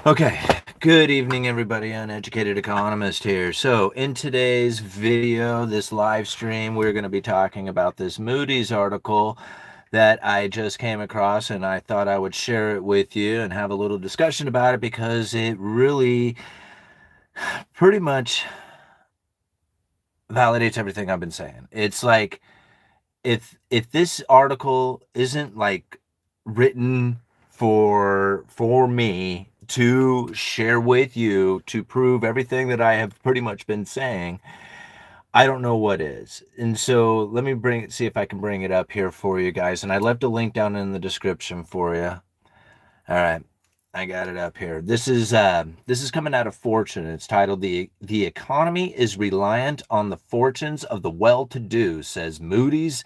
Okay, good evening, everybody. Uneducated Economist here. So, in today's video, this live stream, we're going to be talking about this Moody's article that I just came across, and I thought I would share it with you and have a little discussion about it because it really pretty much validates everything I've been saying. It's like if this article isn't like written for me to share with you to prove everything that I have pretty much been saying, I don't know what is. And so let me see if I can bring it up here for you guys. And I left a link down in the description for you. All right. I got it up here. This is coming out of Fortune. It's titled The Economy is Reliant on the Fortunes of the Well-to-Do, says Moody's.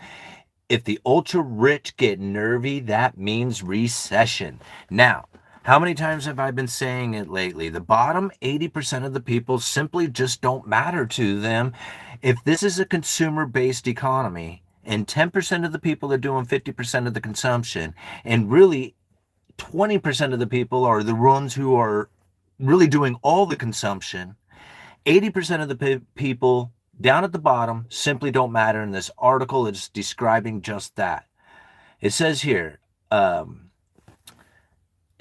If the ultra rich get nervy, that means recession. Now, how many times have I been saying it lately? The bottom 80% of the people simply just don't matter to them. If this is a consumer based economy and 10% of the people are doing 50% of the consumption, and really 20% of the people are the ones who are really doing all the consumption, 80% of the people down at the bottom simply don't matter. And this article is describing just that. It says here,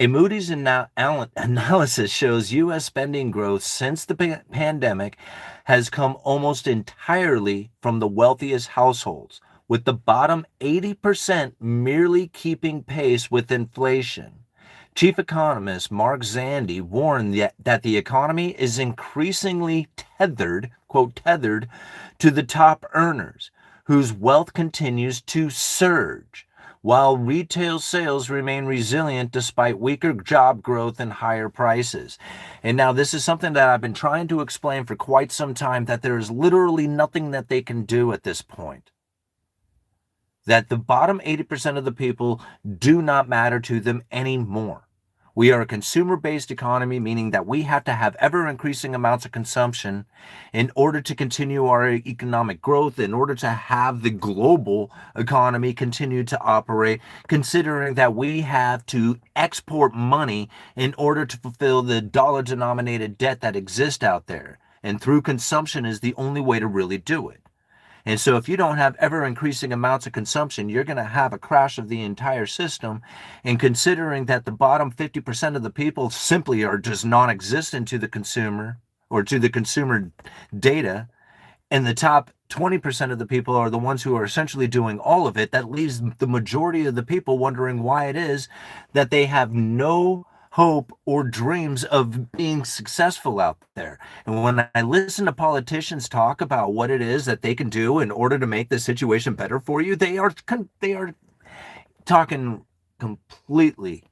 a Moody's analysis shows U.S. spending growth since the pandemic has come almost entirely from the wealthiest households, with the bottom 80% merely keeping pace with inflation. Chief economist Mark Zandi warned that the economy is increasingly tethered, quote, tethered to the top earners, whose wealth continues to surge, while retail sales remain resilient despite weaker job growth and higher prices. And now this is something that I've been trying to explain for quite some time, that there is literally nothing that they can do at this point. That the bottom 80% of the people do not matter to them anymore. We are a consumer-based economy, meaning that we have to have ever-increasing amounts of consumption in order to continue our economic growth, in order to have the global economy continue to operate, considering that we have to export money in order to fulfill the dollar-denominated debt that exists out there. And through consumption is the only way to really do it. And so if you don't have ever increasing amounts of consumption, you're going to have a crash of the entire system. And considering that the bottom 50% of the people simply are just non-existent to the consumer or to the consumer data, and the top 20% of the people are the ones who are essentially doing all of it, that leaves the majority of the people wondering why it is that they have no hope or dreams of being successful out there. And when I listen to politicians talk about what it is that they can do in order to make the situation better for you, they are talking completely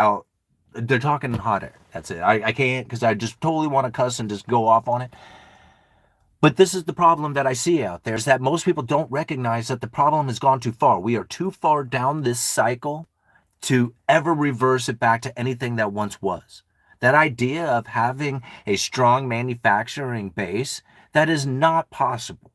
out. They're talking hot air. That's it. I can't, because I just totally want to cuss and just go off on it. But this is the problem that I see out there, is that most people don't recognize that the problem has gone too far. We are too far down this cycle to ever reverse it back to anything that once was. That idea of having a strong manufacturing base, that is not possible.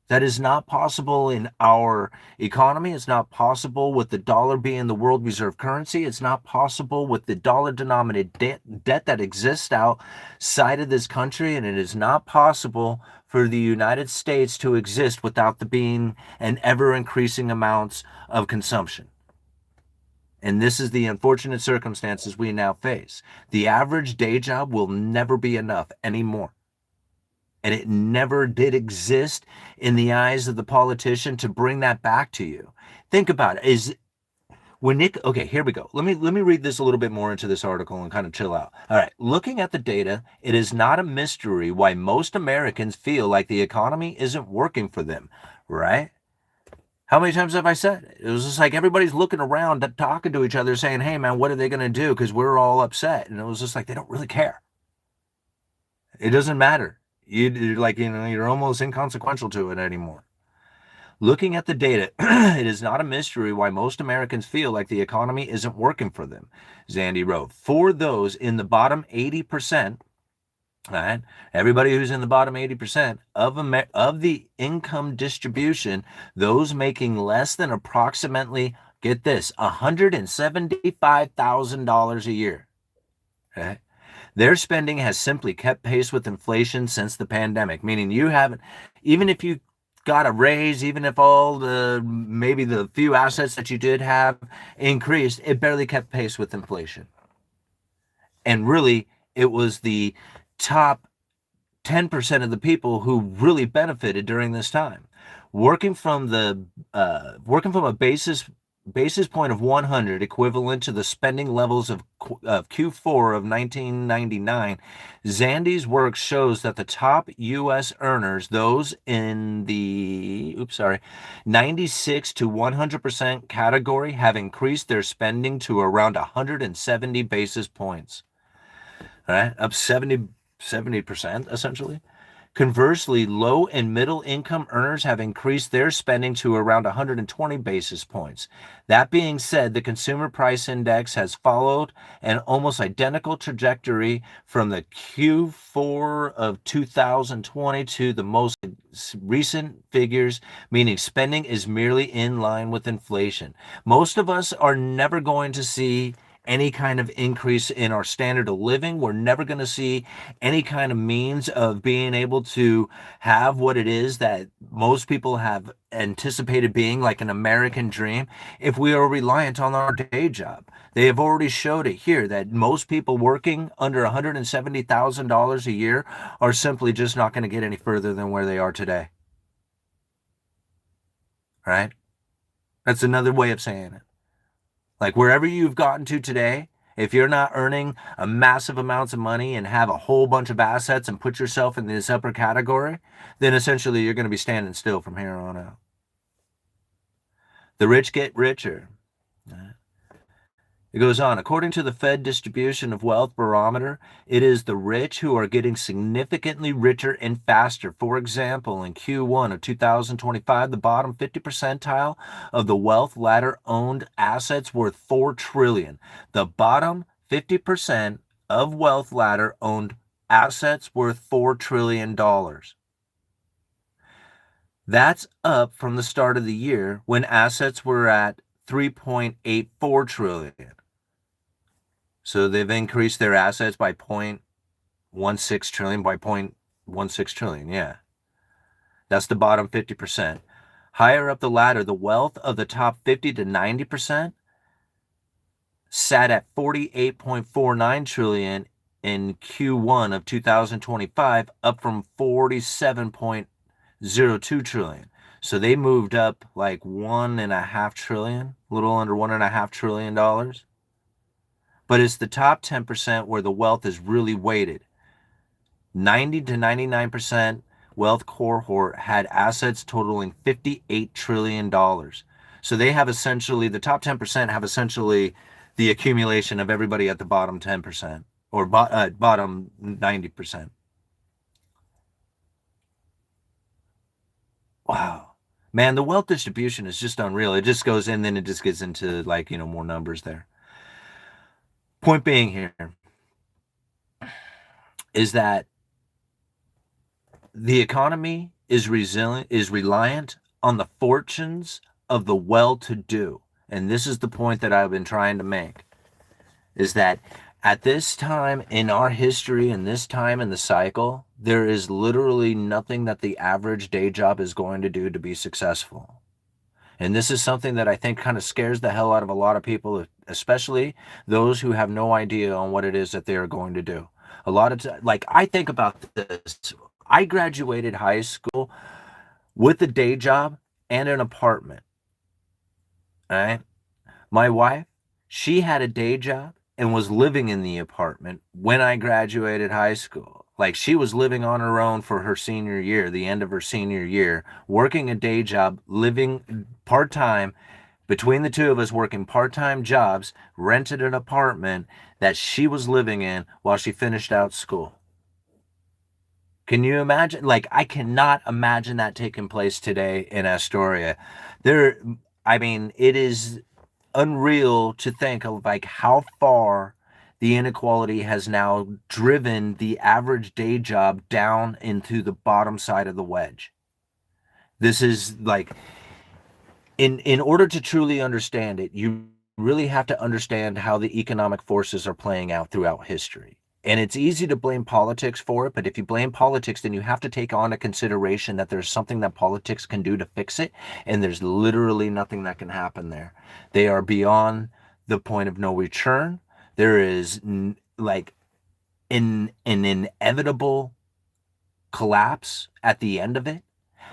That is not possible in our economy. It's not possible with the dollar being the world reserve currency. It's not possible with the dollar denominated debt that exists outside of this country. And it is not possible for the United States to exist without the being an ever increasing amounts of consumption. And this is the unfortunate circumstances we now face. The average day job will never be enough anymore. And it never did exist in the eyes of the politician to bring that back to you. Think about it. Okay, here we go. Let me read this a little bit more into this article and kind of chill out. All right, looking at the data, it is not a mystery why most Americans feel like the economy isn't working for them, right? How many times have I said it? It was just like everybody's looking around, talking to each other, saying, hey, man, what are they going to do? Because we're all upset. And it was just like, they don't really care. It doesn't matter. You're like, you're almost inconsequential to it anymore. Looking at the data, it is not a mystery why most Americans feel like the economy isn't working for them, Zandi wrote. For those in the bottom 80%, right, everybody who's in the bottom 80% of the income distribution, those making less than approximately, get this, $175,000 a year. Right? Their spending has simply kept pace with inflation since the pandemic, meaning you haven't, even if you got a raise, even if all the maybe the few assets that you did have increased, it barely kept pace with inflation. And really, it was the top 10% of the people who really benefited during this time. Working from the working from a basis point of 100, equivalent to the spending levels of Q4 of 1999, Zandy's work shows that the top U.S. earners, those in the 96 to 100% category, have increased their spending to around 170 basis points. All right, up 70% essentially. Conversely, low and middle income earners have increased their spending to around 120 basis points. That being said, the consumer price index has followed an almost identical trajectory from the Q4 of 2020 to the most recent figures, meaning spending is merely in line with inflation. Most of us are never going to see any kind of increase in our standard of living. We're never going to see any kind of means of being able to have what it is that most people have anticipated being like an American dream if we are reliant on our day job. They have already showed it here that most people working under $170,000 a year are simply just not going to get any further than where they are today. Right? That's another way of saying it. Like wherever you've gotten to today, if you're not earning a massive amounts of money and have a whole bunch of assets and put yourself in this upper category, then essentially you're going to be standing still from here on out. The rich get richer. It goes on. According to the Fed Distribution of Wealth Barometer, it is the rich who are getting significantly richer and faster. For example, in Q1 of 2025, the bottom 50 percentile of the wealth ladder owned assets worth $4 trillion. The bottom 50% of wealth ladder owned assets worth $4 trillion. That's up from the start of the year when assets were at 3.84 trillion. So they've increased their assets by 0.16 trillion, by 0.16 trillion. Yeah. That's the bottom 50%. Higher up the ladder, the wealth of the top 50 to 90% sat at 48.49 trillion in Q1 of 2025, up from 47.02 trillion. So they moved up like $1.5 trillion, a little under $1.5 trillion. But it's the top 10% where the wealth is really weighted. 90 to 99% wealth cohort had assets totaling $58 trillion. So they have essentially, the top 10% have essentially the accumulation of everybody at the bottom 10% or bottom 90%. Wow. Man, the wealth distribution is just unreal. It just goes in, then it just gets into like, more numbers there. Point being here is that the economy is reliant on the fortunes of the well-to-do. And this is the point that I've been trying to make, is that at this time in our history and this time in the cycle, there is literally nothing that the average day job is going to do to be successful. And this is something that I think kind of scares the hell out of a lot of people, especially those who have no idea on what it is that they are going to do. A lot of like I think about this. I graduated high school with a day job and an apartment. All right. My wife, she had a day job and was living in the apartment when I graduated high school. Like she was living on her own for her senior year, the end of her senior year, working a day job, living part-time, between the two of us working part-time jobs, rented an apartment that she was living in while she finished out school. Can you imagine? Like, I cannot imagine that taking place today in Astoria. It is unreal to think of like how far the inequality has now driven the average day job down into the bottom side of the wedge. This is like, in order to truly understand it, you really have to understand how the economic forces are playing out throughout history. And it's easy to blame politics for it, but if you blame politics, then you have to take on a consideration that there's something that politics can do to fix it, and there's literally nothing that can happen there. They are beyond the point of no return. There is like an inevitable collapse at the end of it.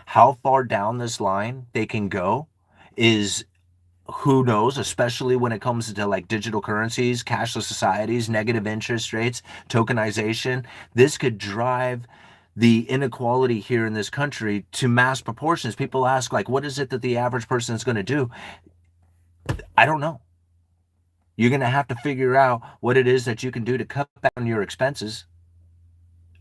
How far down this line they can go is who knows, especially when it comes to like digital currencies, cashless societies, negative interest rates, tokenization. This could drive the inequality here in this country to mass proportions. People ask, like, what is it that the average person is going to do? I don't know. You're going to have to figure out what it is that you can do to cut back on your expenses.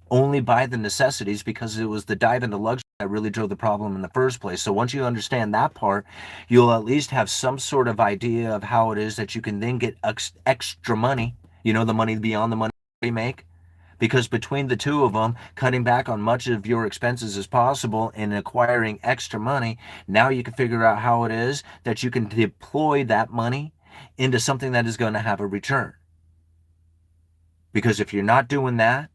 Only buy the necessities, because it was the dive into luxury that really drove the problem in the first place. So once you understand that part, you'll at least have some sort of idea of how it is that you can then get extra money, the money beyond the money you make. Because between the two of them, cutting back on much of your expenses as possible and acquiring extra money, now you can figure out how it is that you can deploy that money into something that is going to have a return. Because if you're not doing that,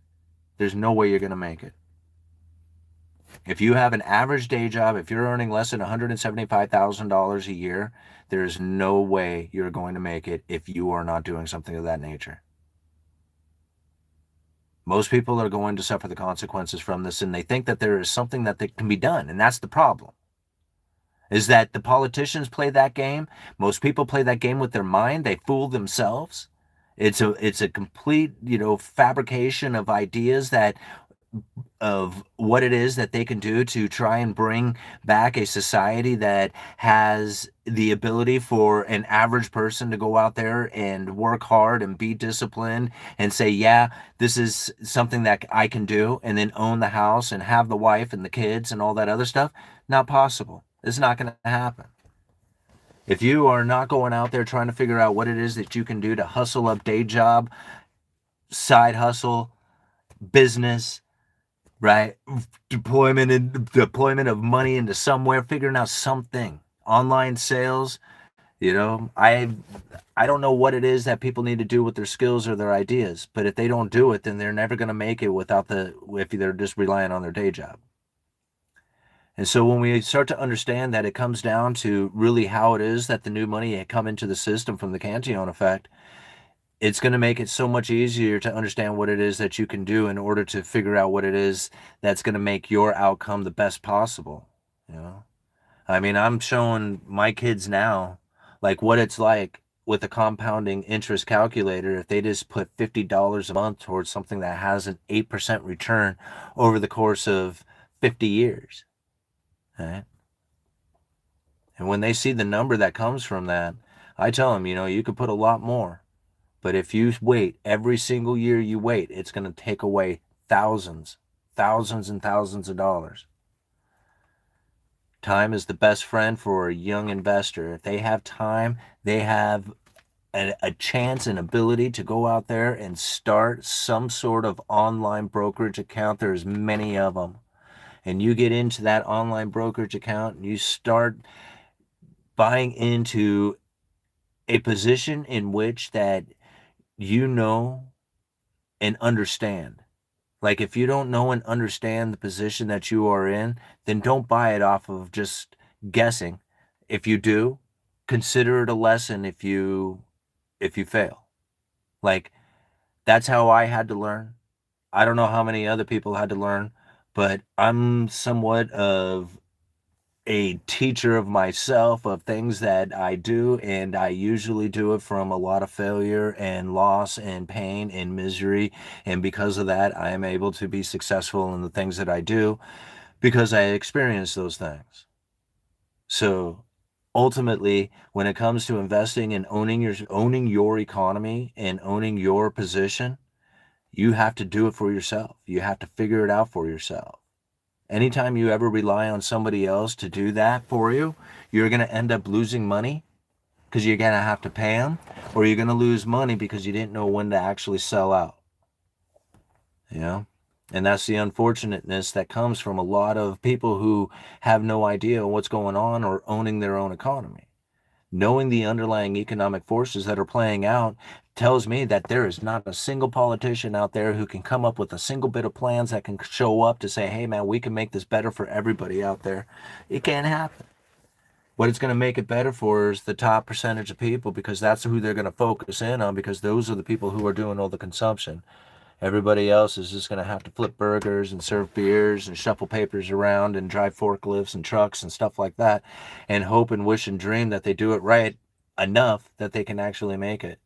there's no way you're going to make it. If you have an average day job, if you're earning less than $175,000 a year, there's no way you're going to make it if you are not doing something of that nature. Most people are going to suffer the consequences from this, and they think that there is something that can be done, and that's the problem. Is that the politicians play that game? Most people play that game with their mind. They fool themselves. It's a complete, fabrication of ideas of what it is that they can do to try and bring back a society that has the ability for an average person to go out there and work hard and be disciplined and say, yeah, this is something that I can do, and then own the house and have the wife and the kids and all that other stuff. Not possible. It's not going to happen. If you are not going out there trying to figure out what it is that you can do to hustle up day job, side hustle, business, right? Deployment of money into somewhere, figuring out something. Online sales, I don't know what it is that people need to do with their skills or their ideas, but if they don't do it, then they're never going to make it if they're just relying on their day job. And so when we start to understand that it comes down to really how it is that the new money had come into the system from the Cantillon effect, it's going to make it so much easier to understand what it is that you can do in order to figure out what it is that's going to make your outcome the best possible. I mean, I'm showing my kids now, like, what it's like with a compounding interest calculator if they just put $50 a month towards something that has an 8% return over the course of 50 years. Right? And when they see the number that comes from that, I tell them, you could put a lot more. But if you wait, every single year you wait, it's going to take away thousands and thousands of dollars. Time is the best friend for a young investor. If they have time, they have a chance and ability to go out there and start some sort of online brokerage account. There's many of them. And you get into that online brokerage account and you start buying into a position in which that you know and understand. Like, if you don't know and understand the position that you are in, then don't buy it off of just guessing. If you do, consider it a lesson if you fail. Like, that's how I had to learn. I don't know how many other people had to learn, but I'm somewhat of a teacher of myself, of things that I do, and I usually do it from a lot of failure and loss and pain and misery. And because of that, I am able to be successful in the things that I do because I experience those things. So ultimately, when it comes to investing and owning your economy and owning your position, you have to do it for yourself. You have to figure it out for yourself. Anytime you ever rely on somebody else to do that for you, you're going to end up losing money because you're going to have to pay them, or you're going to lose money because you didn't know when to actually sell out. And that's the unfortunateness that comes from a lot of people who have no idea what's going on or owning their own economy. Knowing the underlying economic forces that are playing out tells me that there is not a single politician out there who can come up with a single bit of plans that can show up to say, hey, man, we can make this better for everybody out there. It can't happen. What it's going to make it better for is the top percentage of people, because that's who they're going to focus in on, because those are the people who are doing all the consumption. Everybody else is just going to have to flip burgers and serve beers and shuffle papers around and drive forklifts and trucks and stuff like that, and hope and wish and dream that they do it right enough that they can actually make it.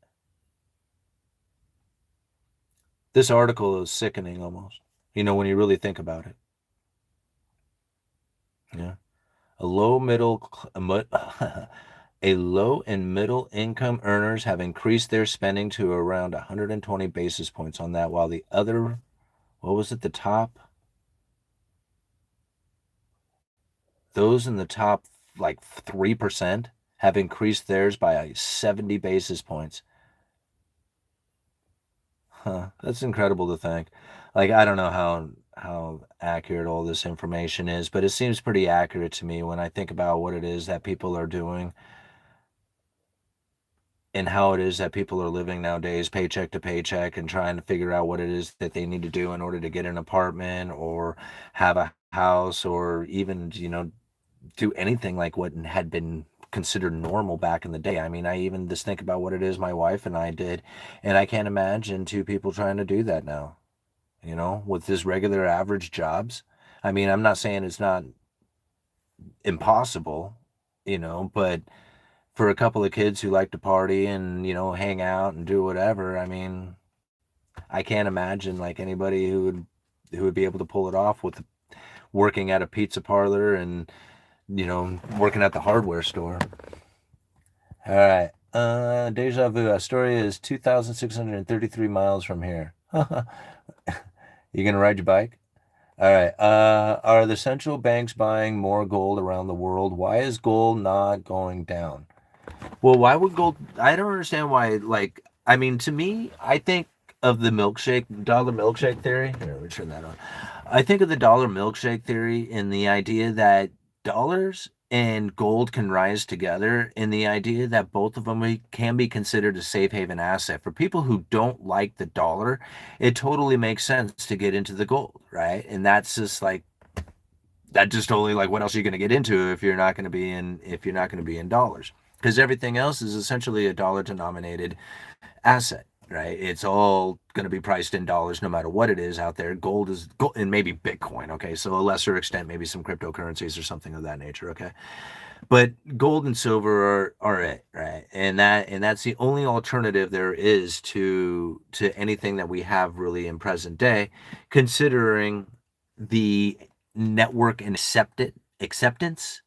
This article is sickening almost, when you really think about it. Yeah. A low middle a low and middle income earners have increased their spending to around 120 basis points on that, while the other, what was it, the top, those in the top like 3% have increased theirs by 70 basis points. Huh, that's incredible to think. Like, I don't know how accurate all this information is, but it seems pretty accurate to me when I think about what it is that people are doing and how it is that people are living nowadays, paycheck to paycheck, and trying to figure out what it is that they need to do in order to get an apartment or have a house, or even, do anything like what had been considered normal back in the day. I mean, I even just think about what it is my wife and I did, and I can't imagine two people trying to do that now, with just regular average jobs. I mean, I'm not saying it's not impossible, but for a couple of kids who like to party and, hang out and do whatever, I mean, I can't imagine like anybody who would be able to pull it off with working at a pizza parlor and, working at the hardware store. All right. Deja vu. Astoria is 2,633 miles from here. You gonna ride your bike? All right. Are the central banks buying more gold around the world? Why is gold not going down? Well, why would gold? I don't understand why. Like, I mean, to me, I think of the dollar milkshake theory. Here, let me turn that on. I think of the dollar milkshake theory and the idea that dollars and gold can rise together, and the idea that both of them can be considered a safe haven asset. For people who don't like the dollar, it totally makes sense to get into the gold, right? And that's just like, that just totally, like, what else are you going to get into if you're not going to be in dollars? Because everything else is essentially a dollar denominated asset, right? It's all going to be priced in dollars no matter what it is out there. Gold is gold, and maybe Bitcoin, okay? So a lesser extent, maybe some cryptocurrencies or something of that nature, okay? But gold and silver are it, right? And that's the only alternative there is to anything that we have really in present day, considering the network and acceptance,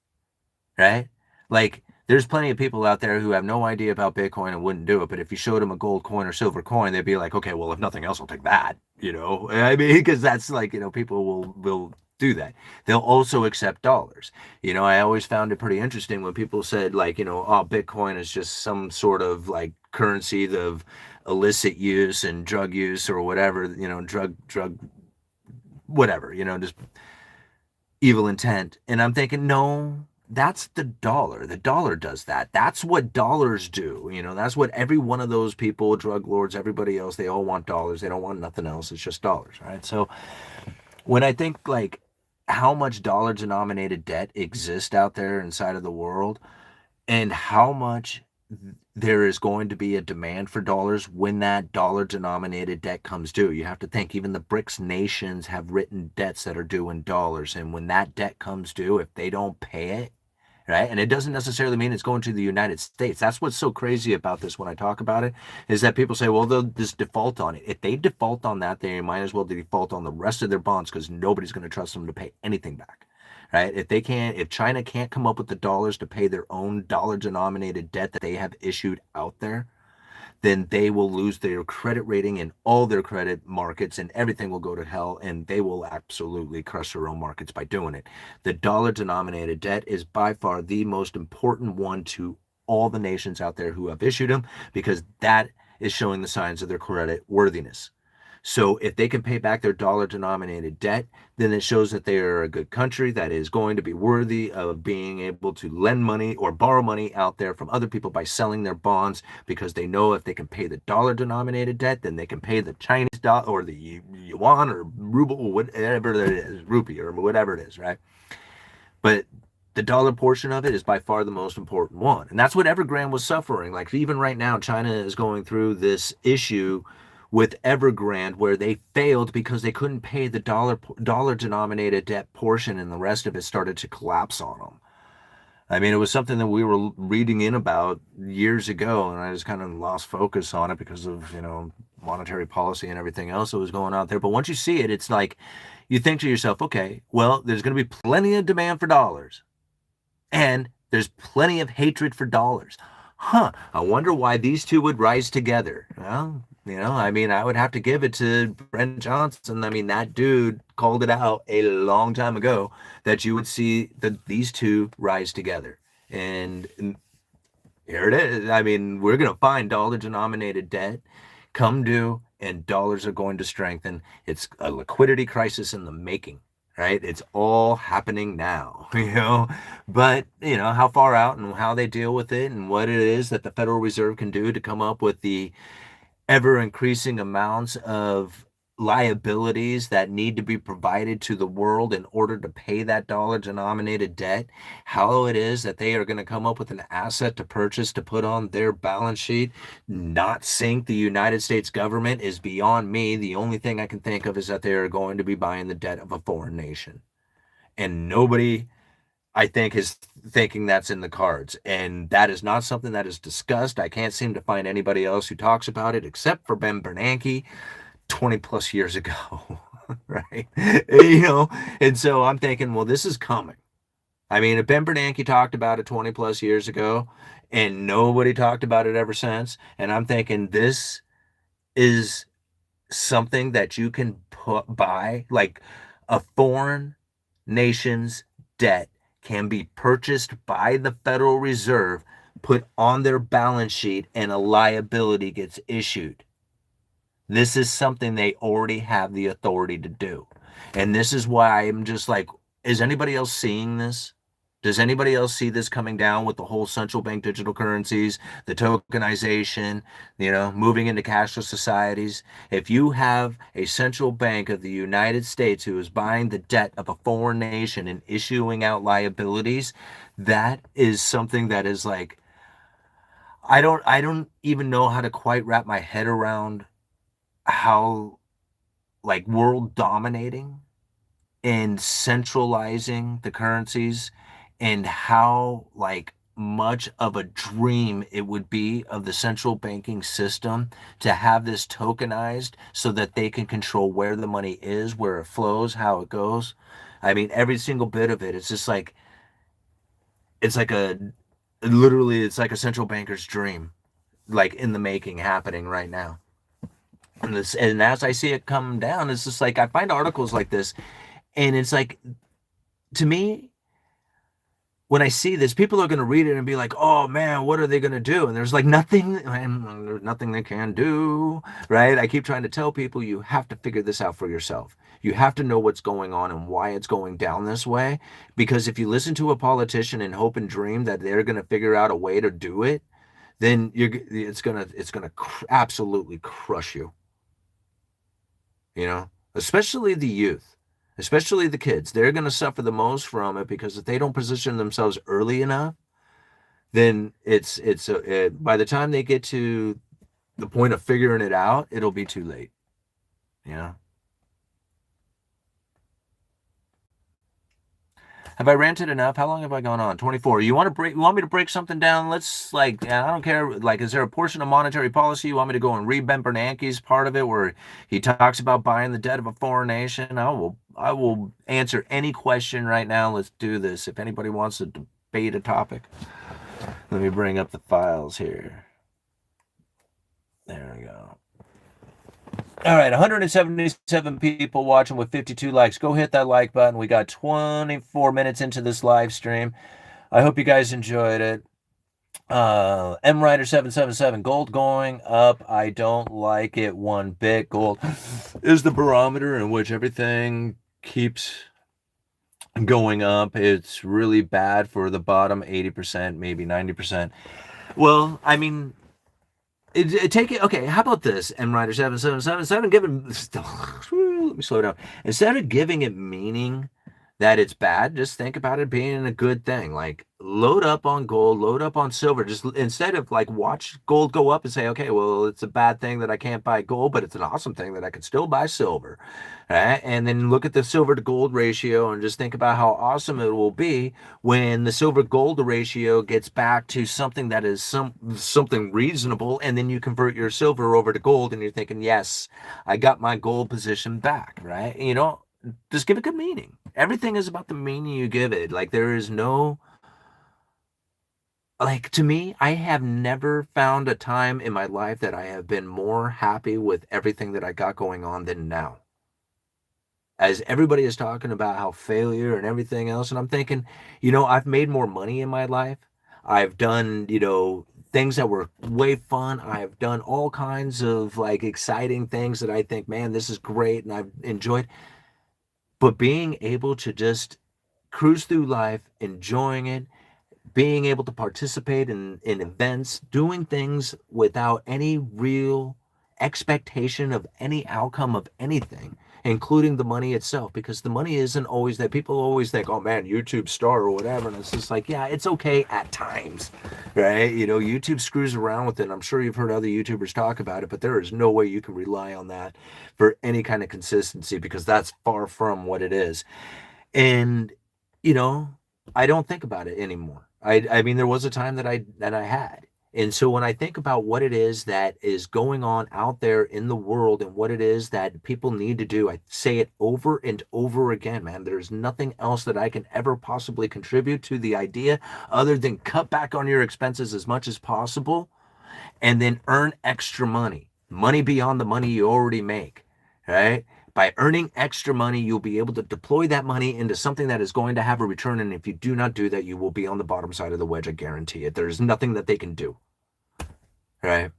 right? Like, there's plenty of people out there who have no idea about Bitcoin and wouldn't do it, but if you showed them a gold coin or silver coin, they'd be like, okay, well, if nothing else, I'll take that, I mean, because that's like, people will do that. They'll also accept dollars. I always found it pretty interesting when people said, like, oh, Bitcoin is just some sort of like currency of illicit use and drug use or whatever, drug whatever, just evil intent. And I'm thinking, no, that's the dollar. The dollar does that. That's what dollars do. That's what every one of those people, drug lords, everybody else, they all want dollars. They don't want nothing else. It's just dollars, right? So when I think like how much dollar denominated debt exists out there inside of the world, and how much there is going to be a demand for dollars when that dollar denominated debt comes due. You have to think, even the BRICS nations have written debts that are due in dollars. And when that debt comes due, if they don't pay it, right? And it doesn't necessarily mean it's going to the United States. That's what's so crazy about this when I talk about it, is that people say, well, they'll just default on it. If they default on that, they might as well default on the rest of their bonds, because nobody's going to trust them to pay anything back. Right? If China can't come up with the dollars to pay their own dollar denominated debt that they have issued out there, then they will lose their credit rating in all their credit markets, and everything will go to hell, and they will absolutely crush their own markets by doing it. The dollar denominated debt is by far the most important one to all the nations out there who have issued them, because that is showing the signs of their credit worthiness. So if they can pay back their dollar denominated debt, then it shows that they are a good country that is going to be worthy of being able to lend money or borrow money out there from other people by selling their bonds, because they know if they can pay the dollar denominated debt, then they can pay the Chinese dollar or the yuan or ruble or whatever it is, rupee or whatever it is, right? But the dollar portion of it is by far the most important one. And that's what Evergrande was suffering. Like even right now, China is going through this issue with Evergrande where they failed because they couldn't pay the dollar denominated debt portion, and the rest of it started to collapse on them. I mean, it was something that we were reading in about years ago, and I just kind of lost focus on it because of, monetary policy and everything else that was going on there. But once you see it, it's like you think to yourself, okay, well, there's going to be plenty of demand for dollars, and there's plenty of hatred for dollars. I wonder why these two would rise together. Well, I mean, I would have to give it to Brent Johnson. I mean, that dude called it out a long time ago that you would see these two rise together. And here it is. I mean, we're going to find dollar denominated debt come due, and dollars are going to strengthen. It's a liquidity crisis in the making, right? It's all happening now, but how far out and how they deal with it and what it is that the Federal Reserve can do to come up with the ever increasing amounts of liabilities that need to be provided to the world in order to pay that dollar denominated debt, how it is that they are going to come up with an asset to purchase to put on their balance sheet, not sink the United States government, is beyond me. The only thing I can think of is that they are going to be buying the debt of a foreign nation. And nobody, I think, is thinking that's in the cards. And that is not something that is discussed. I can't seem to find anybody else who talks about it except for Ben Bernanke 20 plus years ago, right? And so I'm thinking, well, this is coming. I mean, if Ben Bernanke talked about it 20 plus years ago and nobody talked about it ever since, and I'm thinking this is something that you can buy, like a foreign nation's debt can be purchased by the Federal Reserve, put on their balance sheet, and a liability gets issued. This is something they already have the authority to do. And this is why I'm just like, is anybody else seeing this? Does anybody else see this coming down with the whole central bank digital currencies, the tokenization, moving into cashless societies? If you have a central bank of the United States who is buying the debt of a foreign nation and issuing out liabilities, that is something that is like, I don't even know how to quite wrap my head around how like world dominating and centralizing the currencies, and how like much of a dream it would be of the central banking system to have this tokenized so that they can control where the money is, where it flows, how it goes. I mean, every single bit of it, it's just like, it's like it's like a central banker's dream, like in the making, happening right now. And as I see it come down, it's just like I find articles like this, and it's like, to me, when I see this, people are going to read it and be like, "Oh man, what are they going to do?" And there's like nothing, there's nothing they can do, right? I keep trying to tell people, you have to figure this out for yourself. You have to know what's going on and why it's going down this way. Because if you listen to a politician and hope and dream that they're going to figure out a way to do it, then it's gonna absolutely crush you. Especially the youth, especially the kids. They're going to suffer the most from it, because if they don't position themselves early enough, then by the time they get to the point of figuring it out, it'll be too late. Have I ranted enough? How long have I gone on? 24. You want me to break something down? Let's I don't care. Like, is there a portion of monetary policy you want me to go and read Ben Bernanke's part of it where he talks about buying the debt of a foreign nation? I will answer any question right now. Let's do this. If anybody wants to debate a topic, let me bring up the files here. There we go. All right, 177 people watching with 52 likes. Go hit that like button. We got 24 minutes into this live stream. I hope you guys enjoyed it. M Rider 777, gold going up. I don't like it one bit. Gold is the barometer in which everything keeps going up. It's really bad for the bottom 80%, maybe 90%. Well, I mean, take it. Okay, how about this? M Rider 777, giving. Let me slow down. Instead of giving it meaning that it's bad, just think about it being a good thing. Like load up on gold, load up on silver. Just instead of like watch gold go up and say, okay, well, it's a bad thing that I can't buy gold, but it's an awesome thing that I can still buy silver. Right? And then look at the silver to gold ratio and just think about how awesome it will be when the silver gold ratio gets back to something that is something reasonable, and then you convert your silver over to gold and you're thinking, yes, I got my gold position back, right? Just give it good meaning. Everything is about the meaning you give it. Like there is no, like, to me, I have never found a time in my life that I have been more happy with everything that I got going on than now. As everybody is talking about how failure and everything else, and I'm thinking, I've made more money in my life. I've done, things that were way fun. I've done all kinds of like exciting things that I think, man, this is great and I've enjoyed. But being able to just cruise through life, enjoying it, being able to participate in events, doing things without any real expectation of any outcome of anything, including the money itself, because the money isn't always that. People always think, oh man, YouTube star or whatever. And it's just like, yeah, it's okay at times, right? YouTube screws around with it. I'm sure you've heard other YouTubers talk about it, but there is no way you can rely on that for any kind of consistency because that's far from what it is. And you know, I don't think about it anymore. I mean, there was a time that I had. And so when I think about what it is that is going on out there in the world and what it is that people need to do, I say it over and over again, man. There's nothing else that I can ever possibly contribute to the idea other than cut back on your expenses as much as possible and then earn extra money beyond the money you already make, right? By earning extra money, you'll be able to deploy that money into something that is going to have a return. And if you do not do that, you will be on the bottom side of the wedge. I guarantee it. There's nothing that they can do, right?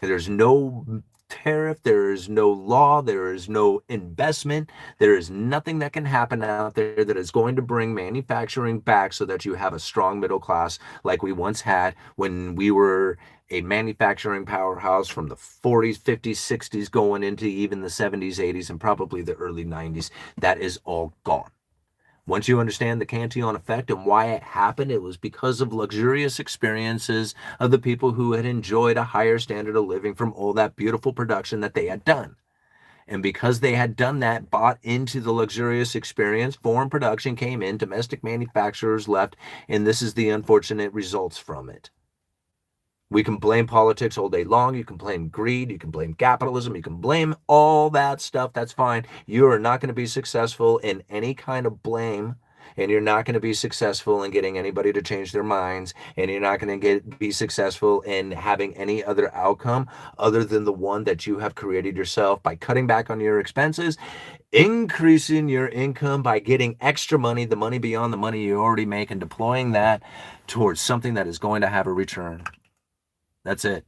There's no tariff, there is no law, there is no investment, there is nothing that can happen out there that is going to bring manufacturing back so that you have a strong middle class like we once had when we were a manufacturing powerhouse from the 40s, 50s, 60s, going into even the 70s, 80s, and probably the early 90s. That is all gone. Once you understand the Cantillon effect and why it happened, it was because of luxurious experiences of the people who had enjoyed a higher standard of living from all that beautiful production that they had done. And because they had done that, bought into the luxurious experience, foreign production came in, domestic manufacturers left, and this is the unfortunate results from it. We can blame politics all day long. You can blame greed. You can blame capitalism. You can blame all that stuff. That's fine. You are not going to be successful in any kind of blame. And you're not going to be successful in getting anybody to change their minds. And you're not going to be successful in having any other outcome other than the one that you have created yourself by cutting back on your expenses, increasing your income by getting extra money, the money beyond the money you already make, and deploying that towards something that is going to have a return. That's it.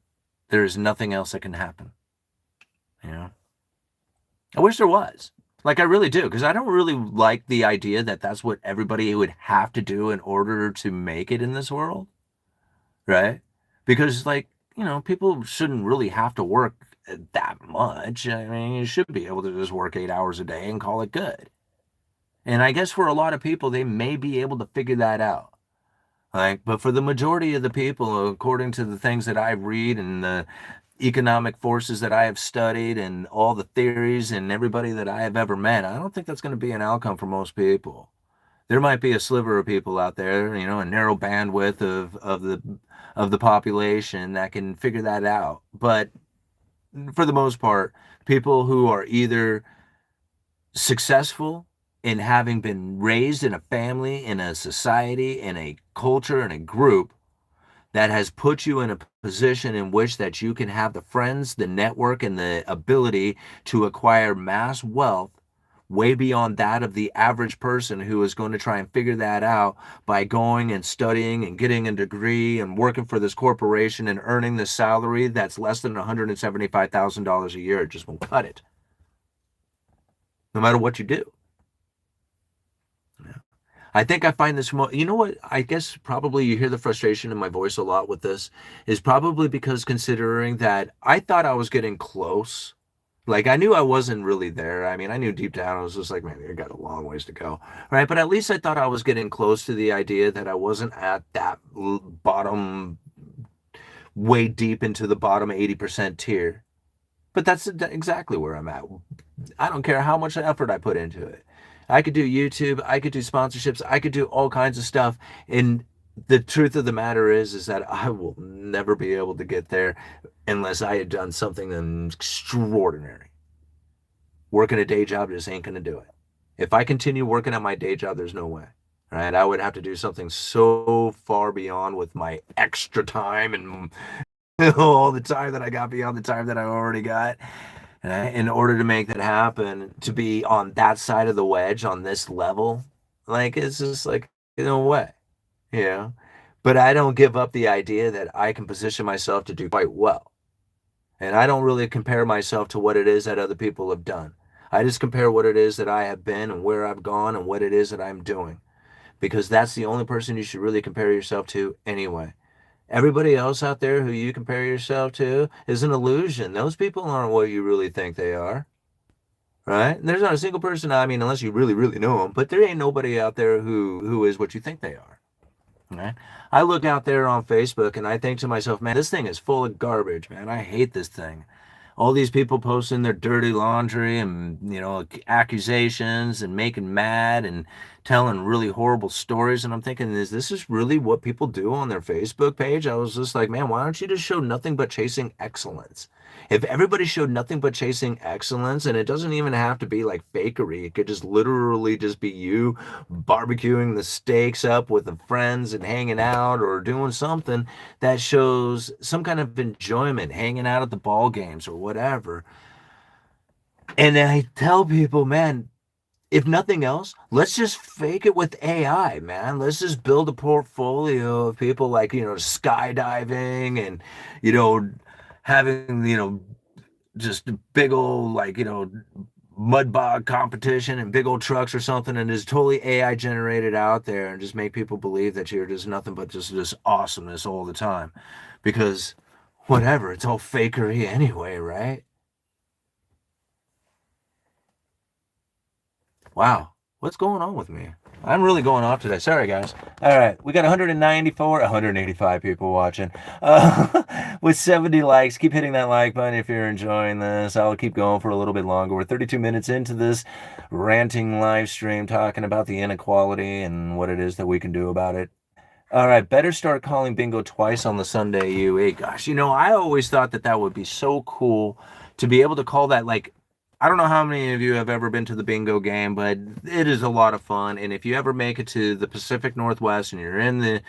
There is nothing else that can happen. You know, I wish there was. Like, I really do, because I don't really like the idea that that's what everybody would have to do in order to make it in this world, right? Because, like, people shouldn't really have to work that much. I mean, you should be able to just work 8 hours a day and call it good. And I guess for a lot of people, they may be able to figure that out. But for the majority of the people, according to the things that I read and the economic forces that I have studied and all the theories and everybody that I have ever met, I don't think that's going to be an outcome for most people. There might be a sliver of people out there, a narrow bandwidth of the population that can figure that out. But for the most part, people who are either successful in having been raised in a family, in a society, in a culture, in a group that has put you in a position in which that you can have the friends, the network, and the ability to acquire mass wealth way beyond that of the average person who is going to try and figure that out by going and studying and getting a degree and working for this corporation and earning the salary that's less than $175,000 a year. It just won't cut it, no matter what you do. I think I find this more, you know what? I guess probably you hear the frustration in my voice a lot with this, is probably because considering that I thought I was getting close. Like I knew I wasn't really there. I mean, I knew deep down I was just like, man, I got a long ways to go, right? But at least I thought I was getting close to the idea that I wasn't at that bottom, way deep into the bottom 80% tier. But that's exactly where I'm at. I don't care how much effort I put into it. I could do YouTube, I could do sponsorships, I could do all kinds of stuff. And the truth of the matter is that I will never be able to get there unless I had done something extraordinary. Working a day job just ain't going to do it. If I continue working at my day job, there's no way. Right? I would have to do something so far beyond with my extra time and all the time that I got beyond the time that I already got. In order to make that happen, to be on that side of the wedge on this level, like it's just like, no way, you know. But I don't give up the idea that I can position myself to do quite well. And I don't really compare myself to what it is that other people have done. I just compare what it is that I have been and where I've gone and what it is that I'm doing. Because that's the only person you should really compare yourself to anyway. Everybody else out there who you compare yourself to is an illusion. Those people aren't what you really think they are, right? There's not a single person, I mean, unless you really, really know them, but there ain't nobody out there who is what you think they are, right? I look out there on Facebook and I think to myself, man, this thing is full of garbage, man. I hate this thing. All these people posting their dirty laundry and, you know, accusations and making mad and telling really horrible stories. And I'm thinking, is this really what people do on their Facebook page? I was just like, man, why don't you just show nothing but chasing excellence? If everybody showed nothing but chasing excellence, and it doesn't even have to be like fakery, it could just literally just be you barbecuing the steaks up with the friends and hanging out or doing something that shows some kind of enjoyment, hanging out at the ball games or whatever. And I tell people, man, if nothing else, let's just fake it with AI, man. Let's just build a portfolio of people like, you know, skydiving and, you know, having, you know, just a big old, like, you know, mud bog competition and big old trucks or something, and is totally AI generated out there, and just make people believe that you're just nothing but just this awesomeness all the time. Because whatever, it's all fakery anyway, right? Wow, what's going on with me? I'm really going off today. Sorry, guys. All right, we got 194, 185 people watching with 70 likes. Keep hitting that like button if you're enjoying this. I'll keep going for a little bit longer. We're 32 minutes into this ranting live stream talking about the inequality and what it is that we can do about it. All right, better start calling bingo twice on the Sunday UE. Gosh, you know, I always thought that that would be so cool to be able to call that, like, I don't know how many of you have ever been to the bingo game, but it is a lot of fun. And if you ever make it to the Pacific Northwest and you're in the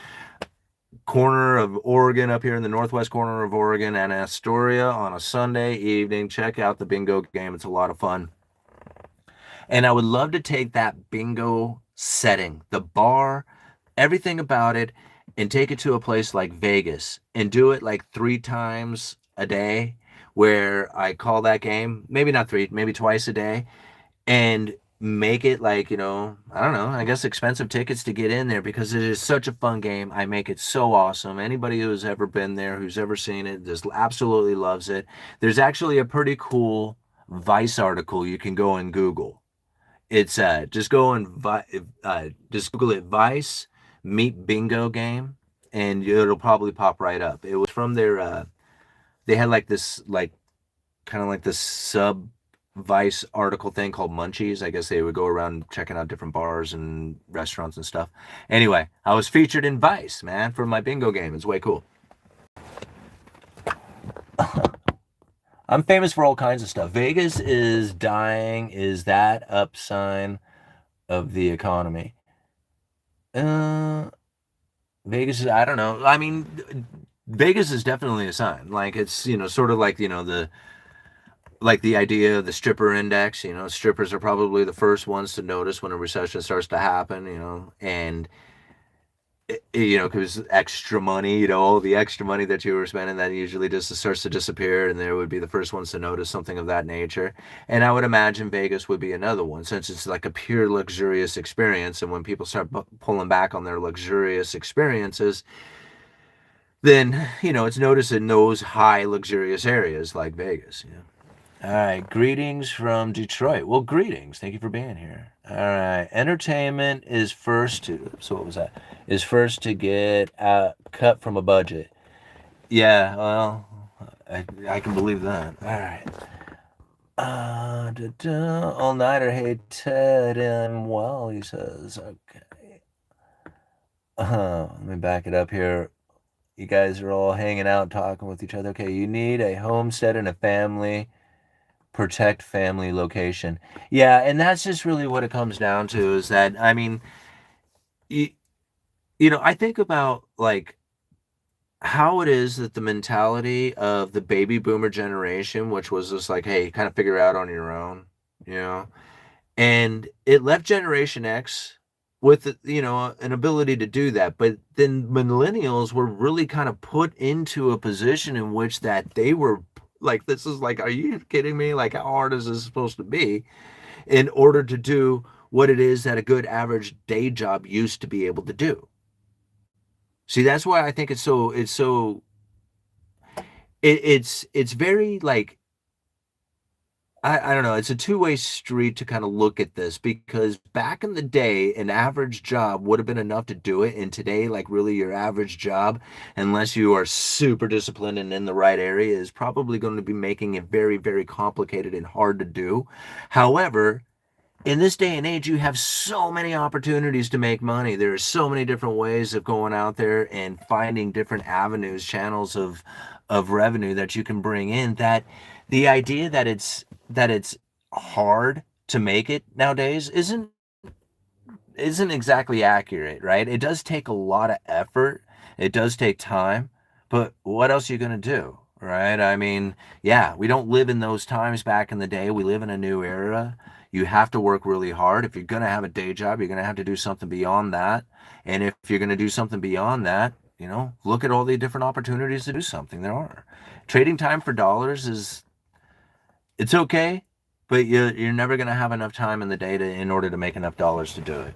corner of Oregon, up here in the northwest corner of Oregon and Astoria on a Sunday evening, check out the bingo game. It's a lot of fun. And I would love to take that bingo setting, the bar, everything about it, and take it to a place like Vegas and do it like 3 times a day, where I call that game, maybe not three, maybe twice a day, and make it like, you know, I don't know, I guess expensive tickets to get in there, because it is such a fun game. I make it so awesome. Anybody who's ever been there, who's ever seen it, just absolutely loves it. There's actually a pretty cool Vice article you can go and Google. It's just go and just Google it, Vice Meet Bingo Game, and it'll probably pop right up. It was from their they had like this, like, kind of like this sub Vice article thing called Munchies. I guess they would go around checking out different bars and restaurants and stuff. Anyway, I was featured in Vice, man, for my bingo game. It's way cool. I'm famous for all kinds of stuff. Vegas is dying. Is that up sign of the economy? Vegas is, I don't know. I mean, Vegas is definitely a sign. Like, it's, you know, sort of like, you know, the like the idea of the stripper index. Strippers are probably the first ones to notice when a recession starts to happen. And because extra money, all the extra money that you were spending, that usually just starts to disappear, and they would be the first ones to notice something of that nature. And I would imagine Vegas would be another one, since it's like a pure luxurious experience. And when people start pulling back on their luxurious experiences, then it's noticed in those high luxurious areas like Vegas. All right, greetings from Detroit. Well, greetings. Thank you for being here. All right, entertainment is first to. So what was that? Is first to get cut from a budget. Yeah, well, I can believe that. All right. All nighter. Hey Ted and well, he says. Okay. Let me back it up here. You guys are all hanging out, talking with each other. Okay, you need a homestead and a family. Protect family location. Yeah, and that's just really what it comes down to, is that, I mean, you, I think about like how it is that the mentality of the baby boomer generation, which was just like, hey, kind of figure out on your own, you know, and it left Generation X with an ability to do that. But then millennials were really kind of put into a position in which that they were like, this is like, are you kidding me? Like, how hard is this supposed to be in order to do what it is that a good average day job used to be able to do? See, that's why I think it's very like, I don't know. It's a two-way street to kind of look at this, because back in the day, an average job would have been enough to do it. And today, like, really your average job, unless you are super disciplined and in the right area, is probably going to be making it very, very complicated and hard to do. However, in this day and age, you have so many opportunities to make money. There are so many different ways of going out there and finding different avenues, channels of revenue that you can bring in, that the idea that it's hard to make it nowadays isn't exactly accurate, right? It does take a lot of effort. It does take time, but what else are you going to do, right? I mean, yeah, we don't live in those times back in the day. We live in a new era. You have to work really hard. If you're going to have a day job, you're going to have to do something beyond that. And if you're going to do something beyond that, look at all the different opportunities to do something there are. Trading time for dollars it's okay, but you're never going to have enough time in the day in order to make enough dollars to do it.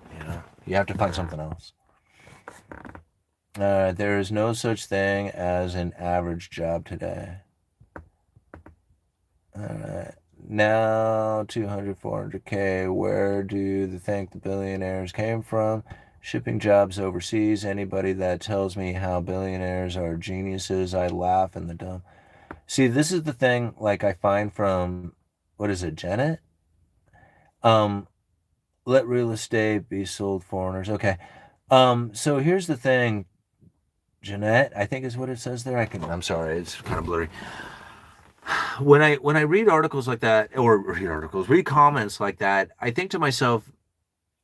You have to find something else. There is no such thing as an average job today. Now 200, 400K. Where do you think the billionaires came from? Shipping jobs overseas. Anybody that tells me how billionaires are geniuses, I laugh in the dumb. See, this is the thing, like, I find from, what is it, Janet? Let real estate be sold foreigners. Okay. So here's the thing, Jeanette, I think is what it says there. I'm sorry, it's kind of blurry. When I read articles like that, or read comments like that, I think to myself,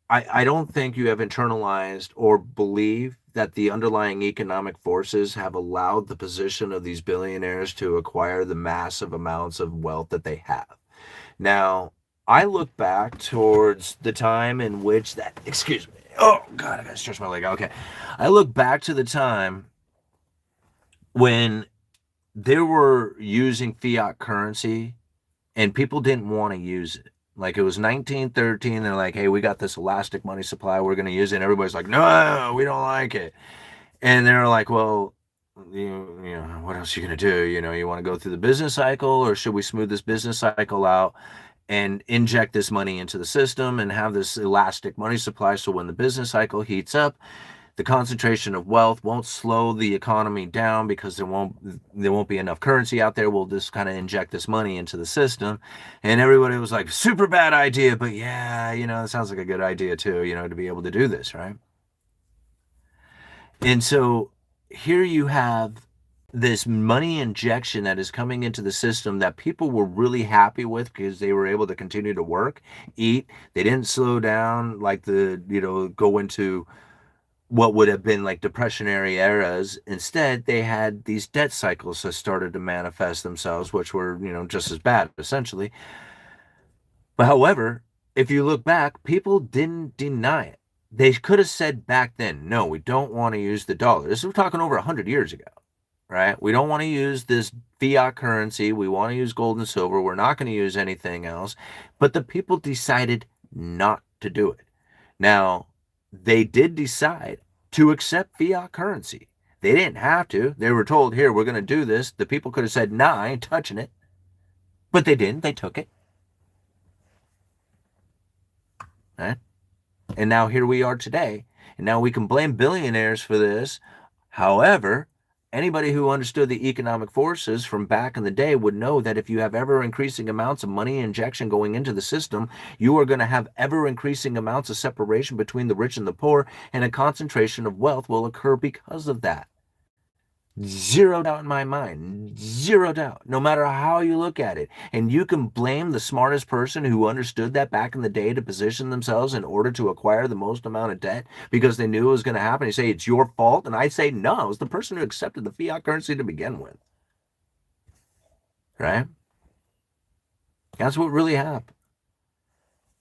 I don't think you have internalized or believe that the underlying economic forces have allowed the position of these billionaires to acquire the massive amounts of wealth that they have. Now, I look back towards the time in which that, excuse me, oh God, I gotta stretch my leg out. Okay. I look back to the time when they were using fiat currency and people didn't want to use it. Like, it was 1913. They're like, hey, we got this elastic money supply. We're going to use it. And everybody's like, no, we don't like it. And they're like, well, what else are you going to do? You want to go through the business cycle, or should we smooth this business cycle out and inject this money into the system and have this elastic money supply, so when the business cycle heats up, the concentration of wealth won't slow the economy down, because there won't be enough currency out there. We'll just kind of inject this money into the system. And everybody was like, super bad idea, but yeah, it sounds like a good idea too, to be able to do this, right? And so here you have this money injection that is coming into the system that people were really happy with, because they were able to continue to work, eat. They didn't slow down, like go into what would have been like depressionary eras. Instead, they had these debt cycles that started to manifest themselves, which were, just as bad, essentially. But however, if you look back, people didn't deny it. They could have said back then, no, we don't want to use the dollar. This is, we're talking over 100 years ago, right? We don't want to use this fiat currency. We want to use gold and silver. We're not going to use anything else. But the people decided not to do it. Now, they did decide to accept fiat currency. They didn't have to. They were told, here, we're going to do this. The people could have said, nah, I ain't touching it. But they didn't. They took it. Right? And now here we are today. And now we can blame billionaires for this. However, anybody who understood the economic forces from back in the day would know that if you have ever increasing amounts of money injection going into the system, you are going to have ever increasing amounts of separation between the rich and the poor, and a concentration of wealth will occur because of that. Zero doubt in my mind. Zero doubt. No matter how you look at it. And you can blame the smartest person who understood that back in the day to position themselves in order to acquire the most amount of debt because they knew it was going to happen. You say it's your fault. And I say, no, it was the person who accepted the fiat currency to begin with. Right? That's what really happened.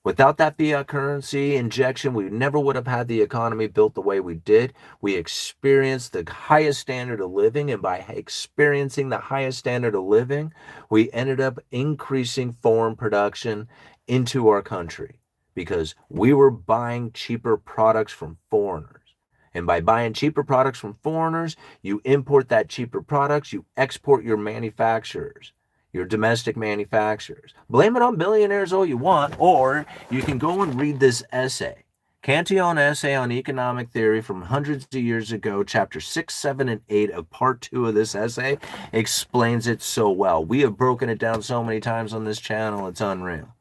Without that fiat currency injection, we never would have had the economy built the way we did. We experienced the highest standard of living, and by experiencing the highest standard of living, we ended up increasing foreign production into our country because we were buying cheaper products from foreigners. And by buying cheaper products from foreigners, you import that cheaper products, you export your manufacturers, your domestic manufacturers. Blame it on billionaires all you want, or you can go and read this essay. Cantillon essay on economic theory from hundreds of years ago, chapter 6, 7, and 8 of part 2 of this essay explains it so well. We have broken it down so many times on this channel, it's unreal.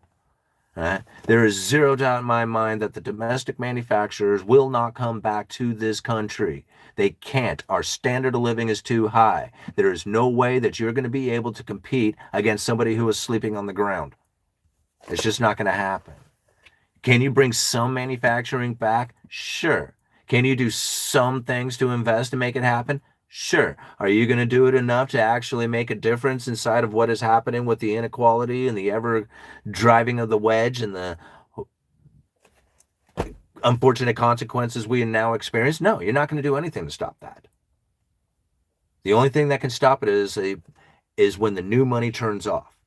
Right? There is zero doubt in my mind that the domestic manufacturers will not come back to this country. They can't. Our standard of living is too high. There is no way that you're going to be able to compete against somebody who is sleeping on the ground. It's just not going to happen. Can you bring some manufacturing back? Sure. Can you do some things to invest and make it happen? Sure. Are you going to do it enough to actually make a difference inside of what is happening with the inequality and the ever driving of the wedge and the unfortunate consequences we now experience? No, you're not going to do anything to stop that. The only thing that can stop it is when the new money turns off.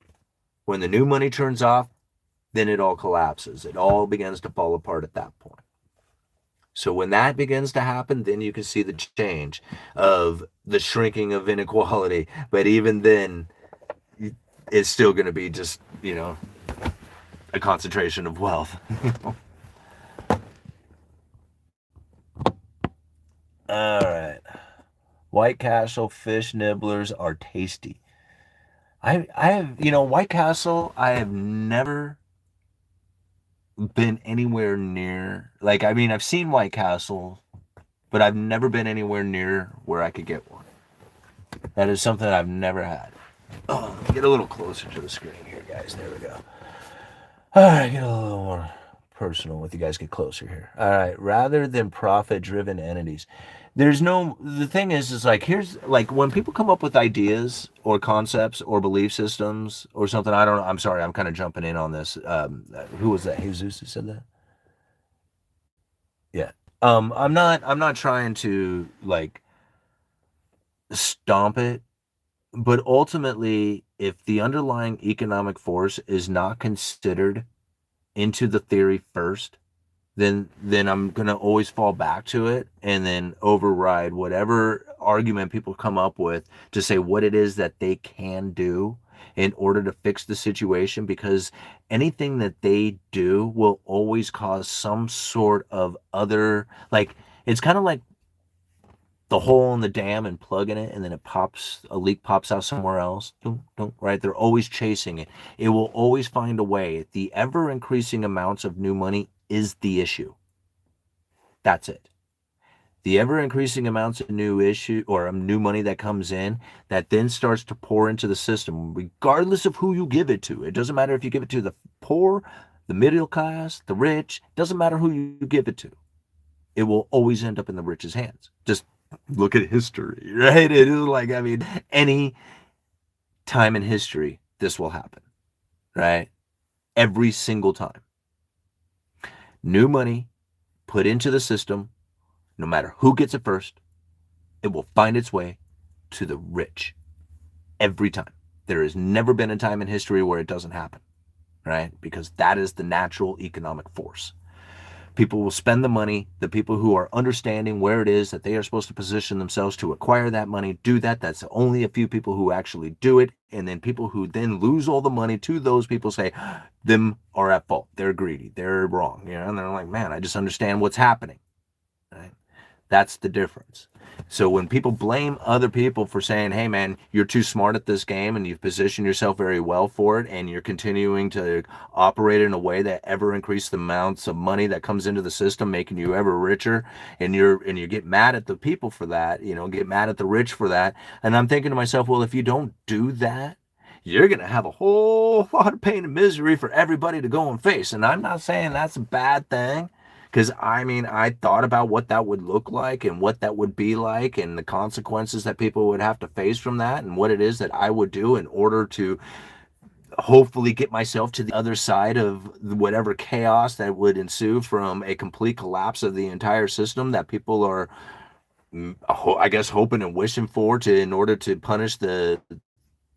When the new money turns off, then it all collapses. It all begins to fall apart at that point. So when that begins to happen, then you can see the change of the shrinking of inequality. But even then, it's still going to be just, a concentration of wealth. All right. White Castle fish nibblers are tasty. I have, White Castle, I have never been anywhere near. Like, I mean, I've seen White Castle, but I've never been anywhere near where I could get one. That is something I've never had. Oh, let me get a little closer to the screen here, guys. There we go. All right, get a little more personal with you guys. Get closer here. All right. Rather than profit-driven entities, the thing is like, here's like when people come up with ideas or concepts or belief systems or something. I don't know. I'm sorry. I'm kind of jumping in on this. Who was that? Jesus who said that? Yeah. I'm not trying to like stomp it, but ultimately, if the underlying economic force is not considered into the theory first, then I'm gonna always fall back to it and then override whatever argument people come up with to say what it is that they can do in order to fix the situation, because anything that they do will always cause some sort of other, like, it's kind of like the hole in the dam and plugging it, and then a leak pops out somewhere else. Right? They're always chasing it. It will always find a way. The ever increasing amounts of new money is the issue. That's it. The ever increasing amounts of new money that comes in, that then starts to pour into the system, regardless of who you give it to. It doesn't matter if you give it to the poor, the middle class, the rich. It doesn't matter who you give it to. it will always end up in the rich's hands. Just look at history, right? It is like, I mean, any time in history, this will happen, right? Every single time. New money put into the system, no matter who gets it first, it will find its way to the rich every time. There has never been a time in history where it doesn't happen, right? Because that is the natural economic force. People will spend the money. The people who are understanding where it is that they are supposed to position themselves to acquire that money do that. That's only a few people who actually do it. And then people who then lose all the money to those people say, them are at fault. They're greedy. They're wrong. You know, and they're like, man, I just understand what's happening. Right? That's the difference. So when people blame other people for saying, hey, man, you're too smart at this game and you've positioned yourself very well for it and you're continuing to operate in a way that ever increases the amounts of money that comes into the system, making you ever richer, and you get mad at the people for that, you know, get mad at the rich for that. And I'm thinking to myself, well, if you don't do that, you're going to have a whole lot of pain and misery for everybody to go and face. And I'm not saying that's a bad thing. Because I mean, I thought about what that would look like and what that would be like and the consequences that people would have to face from that and what it is that I would do in order to hopefully get myself to the other side of whatever chaos that would ensue from a complete collapse of the entire system that people are, I guess, hoping and wishing for in order to punish the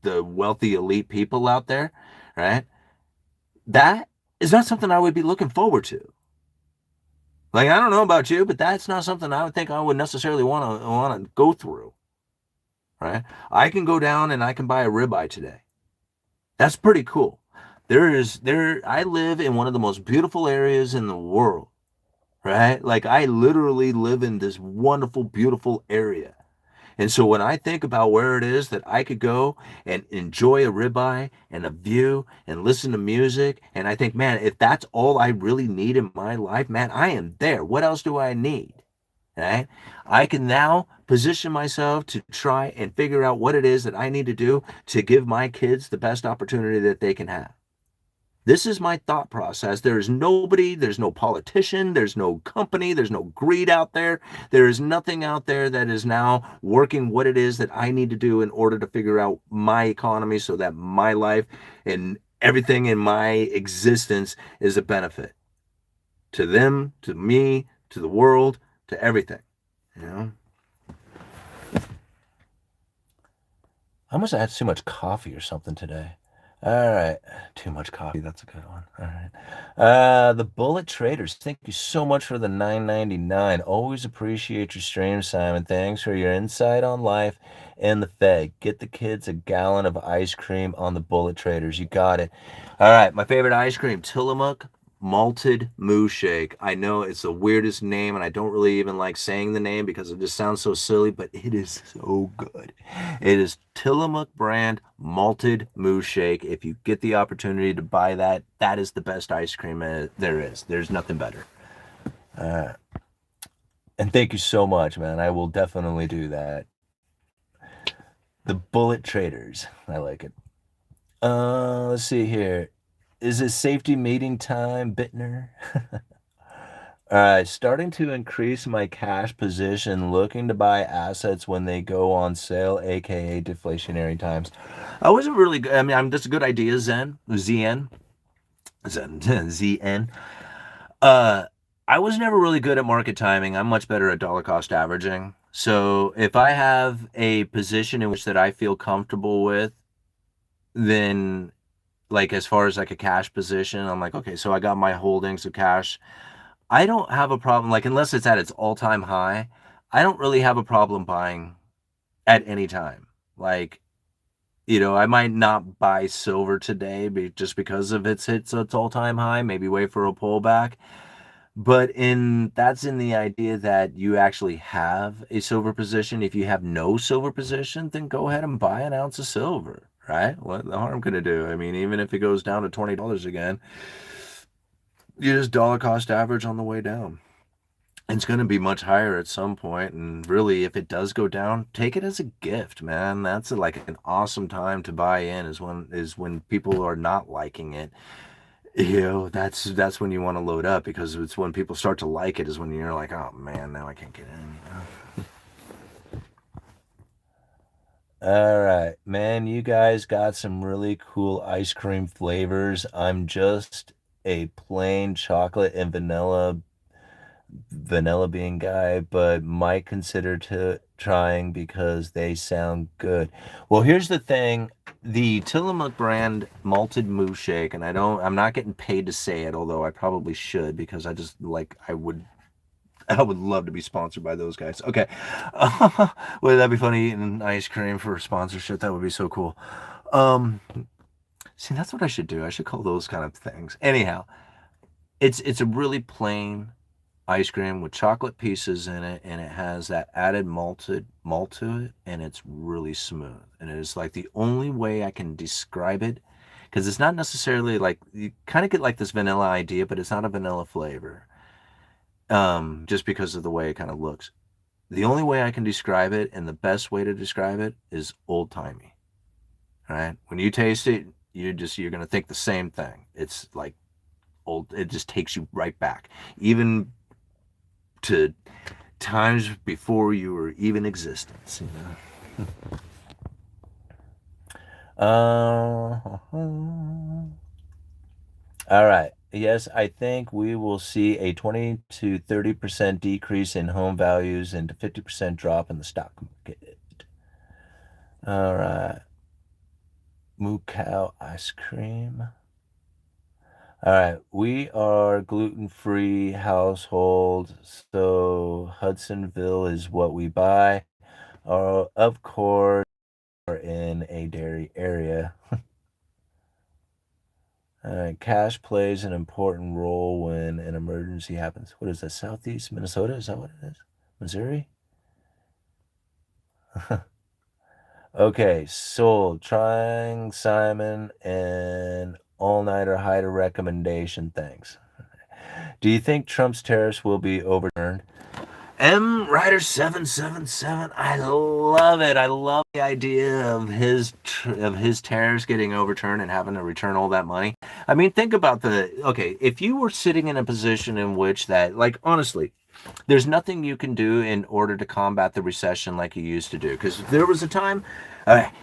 wealthy elite people out there, right? That is not something I would be looking forward to. Like, I don't know about you, but that's not something I would think I would necessarily want to go through, right? I can go down and I can buy a ribeye today. That's pretty cool. I live in one of the most beautiful areas in the world, right? Like, I literally live in this wonderful, beautiful area. And so when I think about where it is that I could go and enjoy a ribeye and a view and listen to music, and I think, man, if that's all I really need in my life, man, I am there. What else do I need? Right? I can now position myself to try and figure out what it is that I need to do to give my kids the best opportunity that they can have. This is my thought process. There is nobody, there's no politician, there's no company, there's no greed out there. There is nothing out there that is now working what it is that I need to do in order to figure out my economy so that my life and everything in my existence is a benefit to them, to me, to the world, to everything. You know? I must have had too much coffee or something today. All right. Too much coffee. That's a good one. All right. The Bullet Traders. Thank you so much for the $9.99. Always appreciate your stream, Simon. Thanks for your insight on life and the Fed. Get the kids a gallon of ice cream on the Bullet Traders. You got it. All right. My favorite ice cream, Tillamook Malted Moo Shake. I know it's the weirdest name, and I don't really even like saying the name because it just sounds so silly, but it is so good. It is Tillamook brand Malted Moo Shake. If you get the opportunity to buy that, that is the best ice cream there is. There's nothing better. And thank you so much, man. I will definitely do that. The Bullet Traders. I like it. Let's see here. Is it safety meeting time, Bittner? All right, starting to increase my cash position, looking to buy assets when they go on sale, aka deflationary times. I wasn't really good. I mean, that's a good idea, ZN. I was never really good at market timing. I'm much better at dollar cost averaging. So if I have a position in which that I feel comfortable with, then like as far as like a cash position, I'm like, okay, so I got my holdings of cash. I don't have a problem, like unless it's at its all-time high, I don't really have a problem buying at any time. Like, you know, I might not buy silver today just because of its hits its all-time high, maybe wait for a pullback. But that's in the idea that you actually have a silver position. If you have no silver position, then go ahead and buy an ounce of silver, right? What the harm can it do? I mean, even if it goes down to $20 again, you just dollar cost average on the way down. It's going to be much higher at some point, and really, if it does go down, take it as a gift, man. That's like an awesome time to buy in. Is when people are not liking it. That's when you want to load up, because it's when people start to like it is when you're like, oh man, now I can't get in. All right, man, you guys got some really cool ice cream flavors. I'm just a plain chocolate and vanilla bean guy, but might consider to trying because they sound good. Well, here's the thing. The Tillamook brand malted moo shake, and I'm not getting paid to say it, although I probably should, because I would love to be sponsored by those guys. Okay. Wouldn't that be funny, eating ice cream for sponsorship? That would be so cool. Um, See, that's what I should do. I should call those kind of things. Anyhow, it's a really plain ice cream with chocolate pieces in it, and it has that added malt to it, and it's really smooth. And it is like the only way I can describe it, because it's not necessarily like, you kind of get like this vanilla idea, but it's not a vanilla flavor. Just because of the way it kind of looks. The only way I can describe it, and the best way to describe it, is old timey. All right, when you taste it, you're gonna think the same thing. It's like old. It just takes you right back, even to times before you were even existence. All right. Yes, I think we will see a 20 to 30% decrease in home values and a 50% drop in the stock market. All right. Moo cow ice cream. All right. We are gluten-free household, so Hudsonville is what we buy. Of course, we're in a dairy area. Cash plays an important role when an emergency happens. What is that? Southeast Minnesota? Is that what it is? Missouri? Okay, sold. Trying Simon and all-nighter hider recommendation. Thanks. Do you think Trump's tariffs will be overturned? M Rider 777. I love it. I love the idea of his tariffs getting overturned and having to return all that money. I mean, think about okay, if you were sitting in a position in which that, like, honestly, there's nothing you can do in order to combat the recession like you used to do. Because there was a time, all right,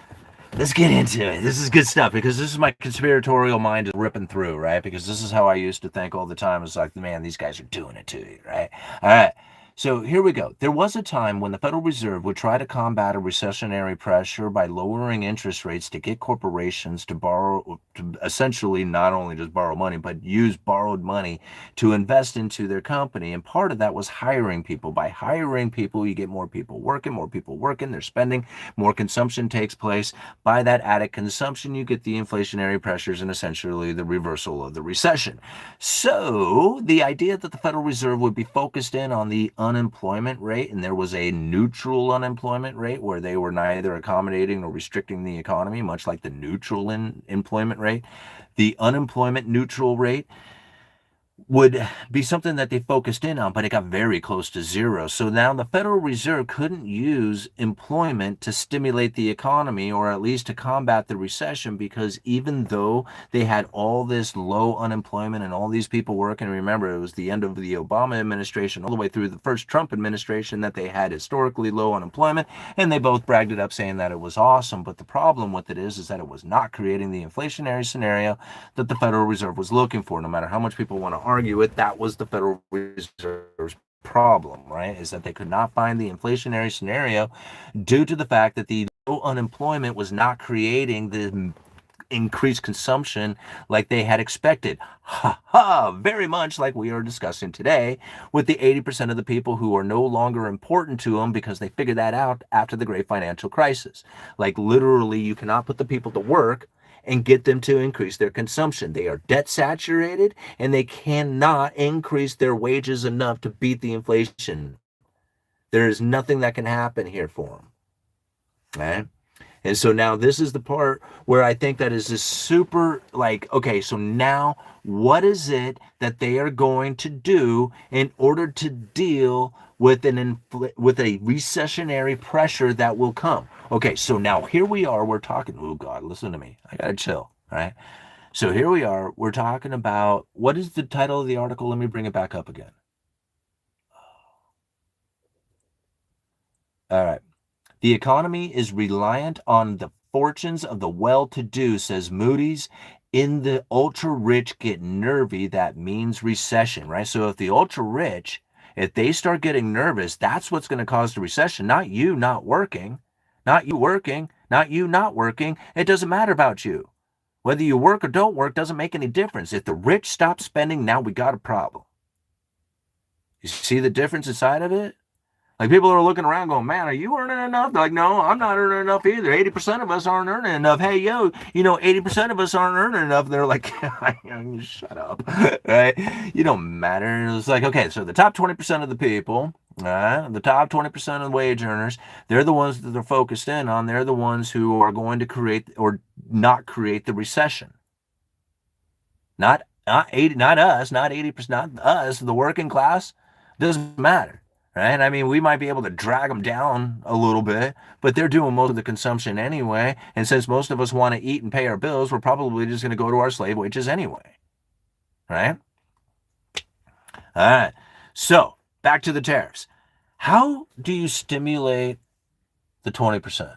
let's get into it. This is good stuff, because this is my conspiratorial mind is ripping through, right? Because this is how I used to think all the time. It's like, man, these guys are doing it to you, right? All right. So here we go. There was a time when the Federal Reserve would try to combat a recessionary pressure by lowering interest rates to get corporations to borrow, to essentially not only just borrow money, but use borrowed money to invest into their company. And part of that was hiring people. By hiring people, you get more people working, they're spending, more consumption takes place. By that added consumption, you get the inflationary pressures and essentially the reversal of the recession. So the idea that the Federal Reserve would be focused in on the unemployment rate, and there was a neutral unemployment rate where they were neither accommodating nor restricting the economy, much like the neutral employment rate. The unemployment neutral rate would be something that they focused in on, but it got very close to zero. So now the Federal Reserve couldn't use employment to stimulate the economy, or at least to combat the recession, because even though they had all this low unemployment and all these people working, remember, it was the end of the Obama administration all the way through the first Trump administration that they had historically low unemployment, and they both bragged it up saying that it was awesome. But the problem with it is that it was not creating the inflationary scenario that the Federal Reserve was looking for. No matter how much people want to argue it, that was the Federal Reserve's problem, right? Is that they could not find the inflationary scenario due to the fact that the low unemployment was not creating the increased consumption like they had expected. Ha ha! Very much like we are discussing today with the 80% of the people who are no longer important to them because they figured that out after the great financial crisis. Like, literally, you cannot put the people to work and get them to increase their consumption. They are debt saturated, and they cannot increase their wages enough to beat the inflation. There is nothing that can happen here for them. Right? And so now this is the part where I think that is just super, like, okay, so now what is it that they are going to do in order to deal with with a recessionary pressure that will come? Okay, so now here we are, we're talking, oh God, listen to me. I gotta chill, all right? So here we are. We're talking about, what is the title of the article? Let me bring it back up again. All right. The economy is reliant on the fortunes of the well-to-do, says Moody's. In the ultra-rich get nervy, that means recession, right? So if the ultra-rich, if they start getting nervous, that's what's going to cause the recession, not you not working, not you working, not you not working. It doesn't matter about you. Whether you work or don't work doesn't make any difference. If the rich stop spending, now we got a problem. You see the difference inside of it? Like, people are looking around going, man, are you earning enough? They're like, no, I'm not earning enough either. 80% of us aren't earning enough. Hey, yo, 80% of us aren't earning enough. They're like, shut up, right? You don't matter. It's like, okay, so the top 20% of the people, the top 20% of the wage earners, they're the ones that they're focused in on. They're the ones who are going to create or not create the recession. Not 80, not us, not 80%, not us, the working class. Doesn't matter. Right? I mean, we might be able to drag them down a little bit, but they're doing most of the consumption anyway. And since most of us want to eat and pay our bills, we're probably just going to go to our slave wages anyway. Right? All right. So back to the tariffs. How do you stimulate the 20%?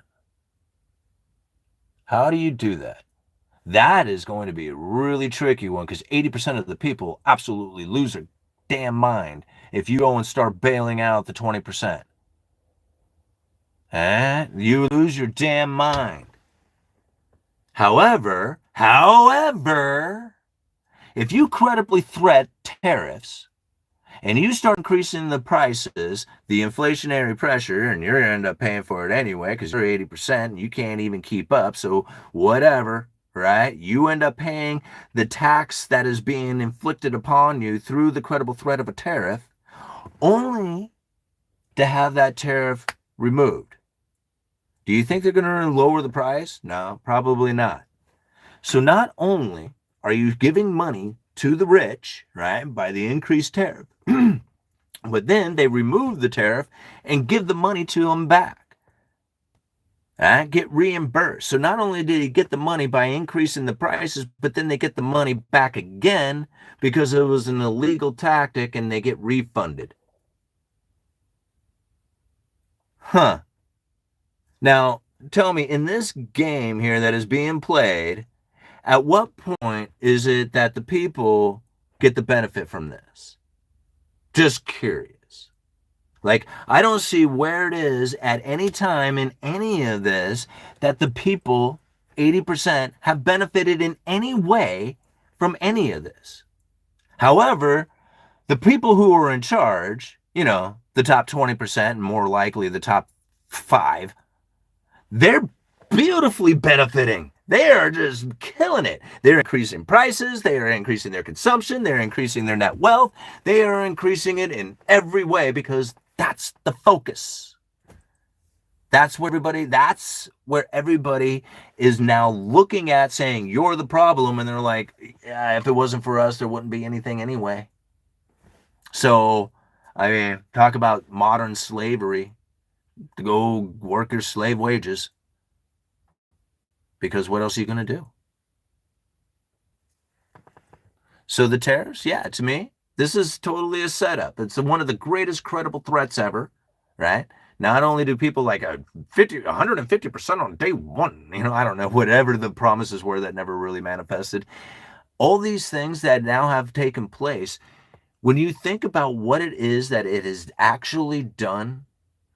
How do you do that? That is going to be a really tricky one, because 80% of the people absolutely lose their damn mind if you go and start bailing out the 20%. You lose your damn mind. However, if you credibly threat tariffs and you start increasing the prices, the inflationary pressure, and you're going to end up paying for it anyway because you're 80% and you can't even keep up, so whatever, right? You end up paying the tax that is being inflicted upon you through the credible threat of a tariff, only to have that tariff removed. Do you think they're going to lower the price? No, probably not. So not only are you giving money to the rich, right, by the increased tariff, but then they remove the tariff and give the money to them back. Get reimbursed. So not only did he get the money by increasing the prices, but then they get the money back again because it was an illegal tactic, and they get refunded. Huh. Now, tell me, in this game here that is being played, at what point is it that the people get the benefit from this? Just curious. Like, I don't see where it is at any time in any of this that the people, 80%, have benefited in any way from any of this. However, the people who are in charge, the top 20%, and more likely the top 5, they're beautifully benefiting. They are just killing it. They're increasing prices. They are increasing their consumption. They're increasing their net wealth. They are increasing it in every way because that's the focus. That's where everybody is now looking at, saying, you're the problem. And they're like, yeah, if it wasn't for us, there wouldn't be anything anyway. So, I mean, talk about modern slavery. To go work your slave wages. Because what else are you going to do? So the tariffs, yeah, to me, this is totally a setup. It's one of the greatest credible threats ever, right? Not only do people like 150% on day one, I don't know, whatever the promises were that never really manifested. All these things that now have taken place, when you think about what it is that it has actually done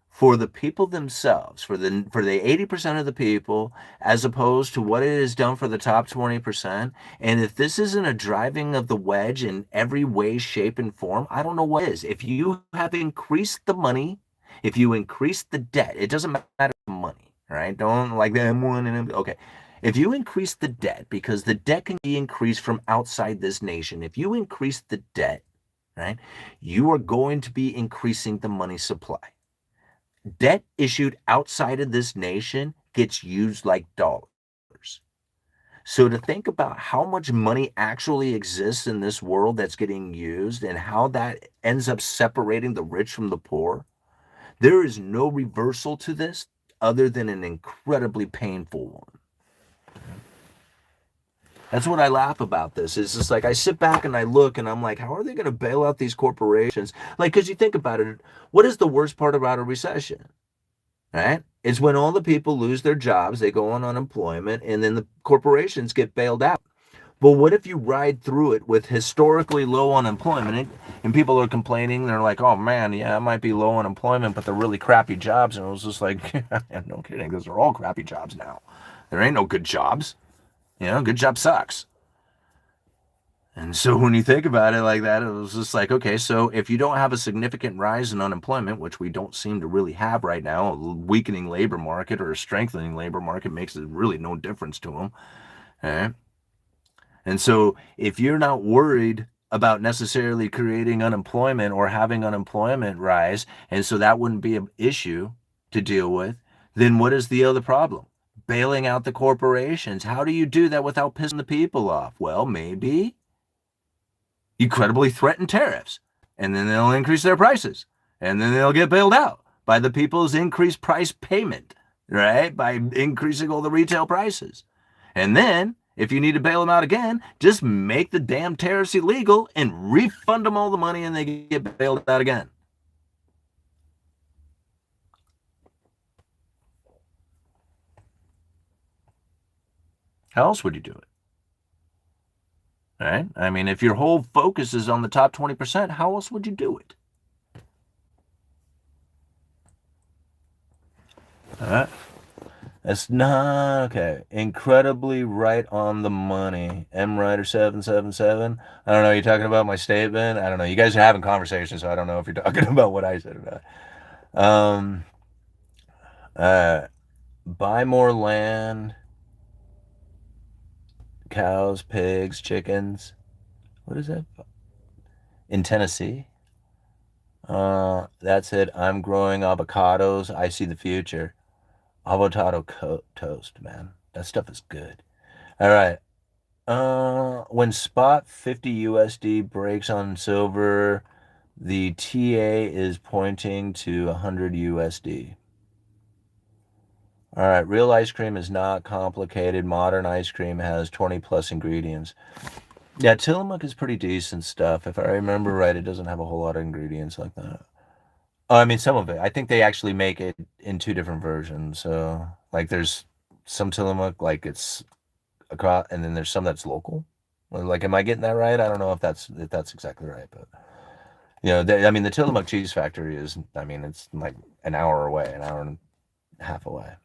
for the people themselves, for the 80% of the people, as opposed to what it has done for the top 20%. And if this isn't a driving of the wedge in every way, shape, and form, I don't know what is. If you have increased the money, if you increase the debt, it doesn't matter the money, right? Don't like the M1 and okay. If you increase the debt, because the debt can be increased from outside this nation, if you increase the debt, right, you are going to be increasing the money supply. Debt issued outside of this nation gets used like dollars. So to think about how much money actually exists in this world that's getting used and how that ends up separating the rich from the poor, there is no reversal to this other than an incredibly painful one. That's what I laugh about this. It's just like I sit back and I look and I'm like, how are they going to bail out these corporations? Like, because you think about it, what is the worst part about a recession? Right? It's when all the people lose their jobs, they go on unemployment, and then the corporations get bailed out. But what if you ride through it with historically low unemployment and people are complaining? They're like, oh man, yeah, it might be low unemployment, but they're really crappy jobs. And it was just like, no kidding, those are all crappy jobs now. There ain't no good jobs. Good job sucks. And so when you think about it like that, it was just like, okay, so if you don't have a significant rise in unemployment, which we don't seem to really have right now, a weakening labor market or a strengthening labor market makes it really no difference to them. Okay? And so if you're not worried about necessarily creating unemployment or having unemployment rise, and so that wouldn't be an issue to deal with, then what is the other problem? Bailing out the corporations. How do you do that without pissing the people off? Well, maybe you credibly threaten tariffs, and then they'll increase their prices, and then they'll get bailed out by the people's increased price payment, right? By increasing all the retail prices. And then, if you need to bail them out again, just make the damn tariffs illegal and refund them all the money and they get bailed out again. How else would you do it? Right? I mean, if your whole focus is on the top 20%, how else would you do it? All right. That's not okay. Incredibly right on the money. M Rider 777. I don't know. You're talking about my statement. I don't know. You guys are having conversations, so I don't know if you're talking about what I said or not. Buy more land, cows, pigs, chickens. What is that? In Tennessee? That's it. I'm growing avocados. I see the future. Avocado toast, man. That stuff is good. All right. When spot 50 USD breaks on silver, the TA is pointing to 100 USD. All right. Real ice cream is not complicated. Modern ice cream has 20 plus ingredients. Yeah, Tillamook is pretty decent stuff. If I remember right, it doesn't have a whole lot of ingredients like that. Oh, I mean, some of it. I think they actually make it in two different versions. So, like, there's some Tillamook, like it's across, and then there's some that's local. Like, am I getting that right? I don't know if that's exactly right, but I mean, the Tillamook cheese factory is. I mean, it's like an hour away, an hour and a half away.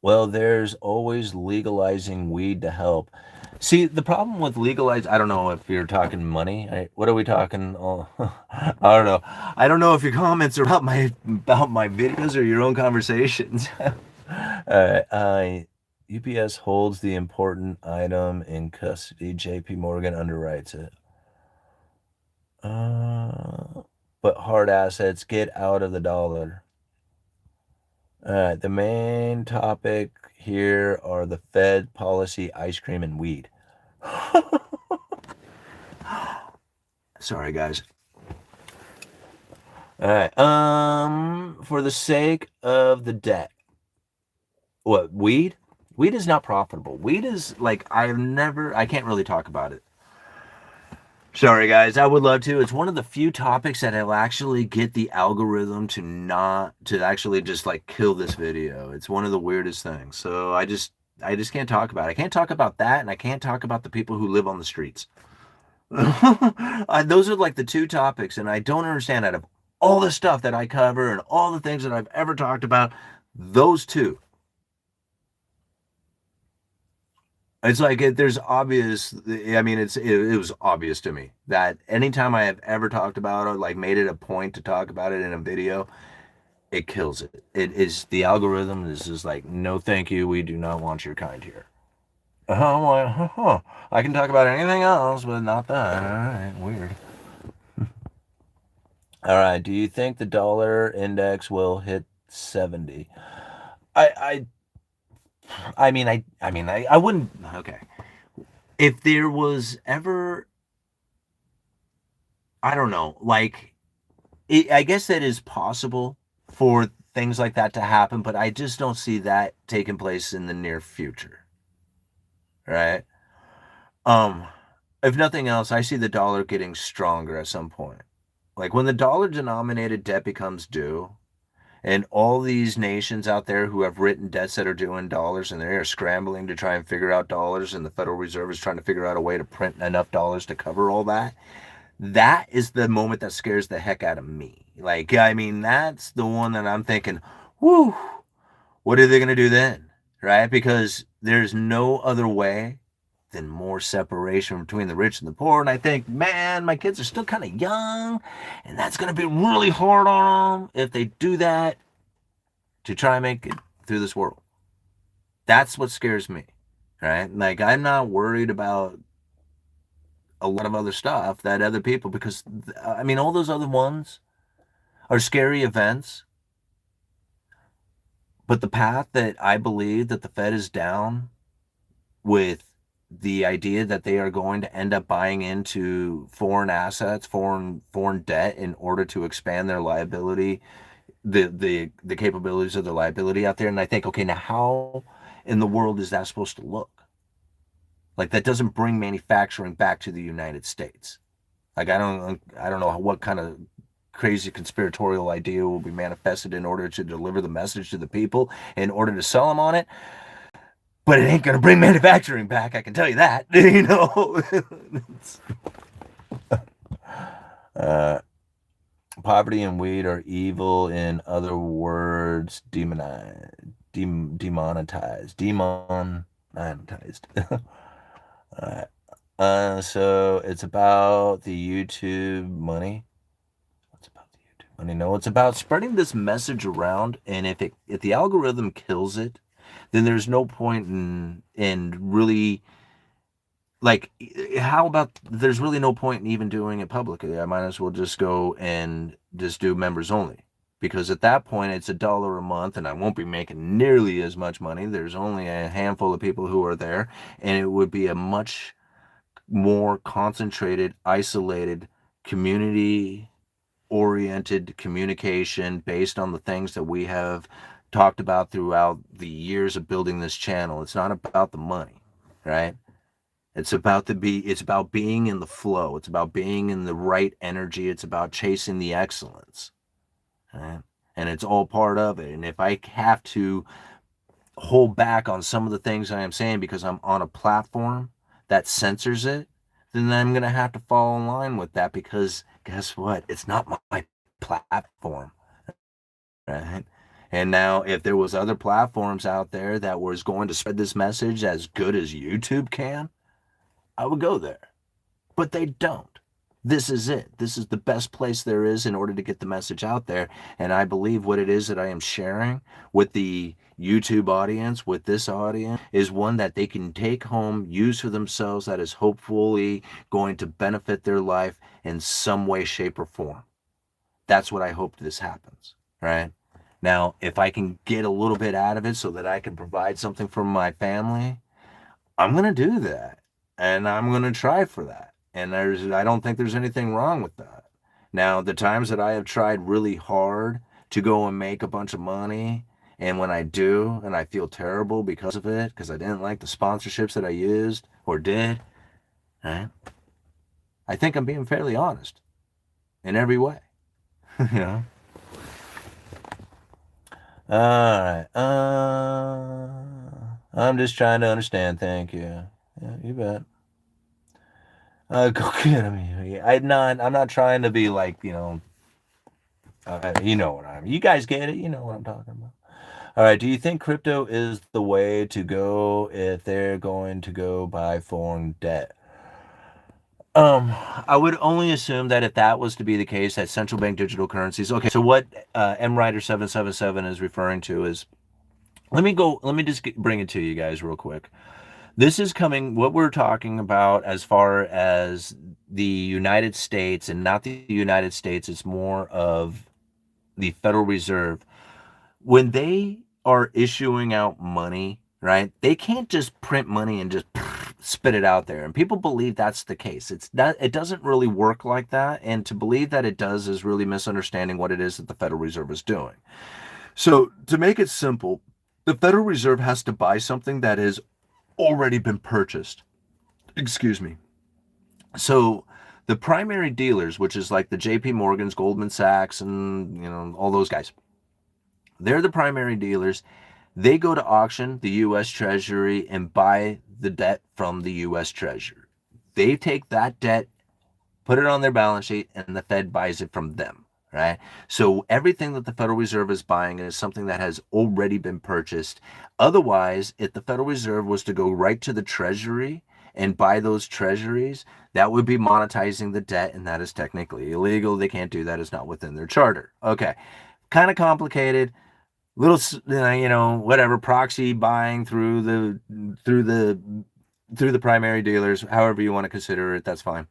Well, there's always legalizing weed to help. See, the problem with legalize, I don't know if you're talking money. What are we talking? Oh, I don't know. I don't know if your comments are about my videos or your own conversations. UPS holds the important item in custody. JP Morgan underwrites it. But hard assets get out of the dollar. The main topic here are the Fed policy, ice cream, and weed. Sorry, guys. All right. For the sake of the debt, what, weed? Weed is not profitable. Weed is like I can't really talk about it. Sorry, guys. I would love to. It's one of the few topics that will actually get the algorithm to actually just like kill this video. It's one of the weirdest things. So I just can't talk about it. I can't talk about that, and I can't talk about the people who live on the streets. Those are like the two topics, and I don't understand out of all the stuff that I cover and all the things that I've ever talked about, those two. It's like there's obvious. I mean, it was obvious to me that anytime I have ever talked about it, like made it a point to talk about it in a video, it kills it. It is the algorithm is just like, no, thank you. We do not want your kind here. I'm like, I can talk about anything else, but not that. All right, weird. All right. Do you think the dollar index will hit 70? I mean, I wouldn't. Okay, if there was ever, I don't know, like, I guess that is possible for things like that to happen, but I just don't see that taking place in the near future. right? Um, if nothing else, I see the dollar getting stronger at some point. Like when the dollar denominated debt becomes due, and all these nations out there who have written debts that are due in dollars and they're scrambling to try and figure out dollars, and the Federal Reserve is trying to figure out a way to print enough dollars to cover all that. That is the moment that scares the heck out of me. Like, I mean, that's the one that I'm thinking, whoo, what are they going to do then? Right? Because there's no other way than more separation between the rich and the poor. And I think, man, my kids are still kind of young, and that's going to be really hard on them if they do that to try and make it through this world. That's what scares me, right? Like, I'm not worried about a lot of other stuff that other people, because, I mean, all those other ones are scary events, but the path that I believe that the Fed is down with the idea that they are going to end up buying into foreign assets, foreign debt in order to expand their liability, the capabilities of their liability out there. And I think, okay, now how in the world is that supposed to look? Like, that doesn't bring manufacturing back to the United States. Like, I don't know what kind of crazy conspiratorial idea will be manifested in order to deliver the message to the people, in order to sell them on it. But it ain't gonna bring manufacturing back, I can tell you that. You know. uh, Poverty and weed are evil. In other words, demonetized. So it's about the YouTube money. What's about the YouTube money? No, it's about spreading this message around, and if the algorithm kills it, then there's no point in really, like, how about there's really no point in even doing it publicly. I might as well just go and just do members only, because at that point it's $1 a month and I won't be making nearly as much money. There's only a handful of people who are there, and it would be a much more concentrated, isolated, community oriented communication based on the things that we have talked about throughout the years of building this channel. It's not about the money, right? It's about being in the flow. It's about being in the right energy. It's about chasing the excellence. Right? And it's all part of it. And if I have to hold back on some of the things I am saying because I'm on a platform that censors it, then I'm going to have to fall in line with that, because guess what? It's not my platform. Right? And now, if there was other platforms out there that was going to spread this message as good as YouTube can, I would go there. But they don't. This is it. This is the best place there is in order to get the message out there. And I believe what it is that I am sharing with the YouTube audience, with this audience, is one that they can take home, use for themselves, that is hopefully going to benefit their life in some way, shape, or form. That's what I hope this happens, right? Now, if I can get a little bit out of it so that I can provide something for my family, I'm going to do that. And I'm going to try for that. And I don't think there's anything wrong with that. Now, the times that I have tried really hard to go and make a bunch of money, and when I do, and I feel terrible because of it, because I didn't like the sponsorships that I used or did, right? I think I'm being fairly honest in every way. You know? All right. I'm just trying to understand. Thank you. Yeah, you bet. Go get him. I'm not trying to be like, you know what I mean. You guys get it. You know what I'm talking about. All right. Do you think crypto is the way to go if they're going to go buy foreign debt? I would only assume that if that was to be the case, that central bank digital currencies. Okay. So what MRider777 is referring to is, let me just bring it to you guys real quick. This is coming, what we're talking about as far as the United States, and not the United States, it's more of the Federal Reserve. When they are issuing out money, right, they can't just print money and just spit it out there. And people believe that's the case. It doesn't really work like that. And to believe that it does is really misunderstanding what it is that the Federal Reserve is doing. So to make it simple, the Federal Reserve has to buy something that is already been purchased. Excuse me. So the primary dealers, which is like the JP Morgans, Goldman Sachs, and all those guys, they're the primary dealers. They go to auction, the US Treasury, and buy the debt from the US Treasury. They take that debt, put it on their balance sheet, and the Fed buys it from them, right? So everything that the Federal Reserve is buying is something that has already been purchased. Otherwise, if the Federal Reserve was to go right to the Treasury and buy those treasuries, that would be monetizing the debt, and that is technically illegal. They can't do that. It's not within their charter. Okay, kind of complicated. Little, whatever, proxy buying through the primary dealers, however you want to consider it, that's fine.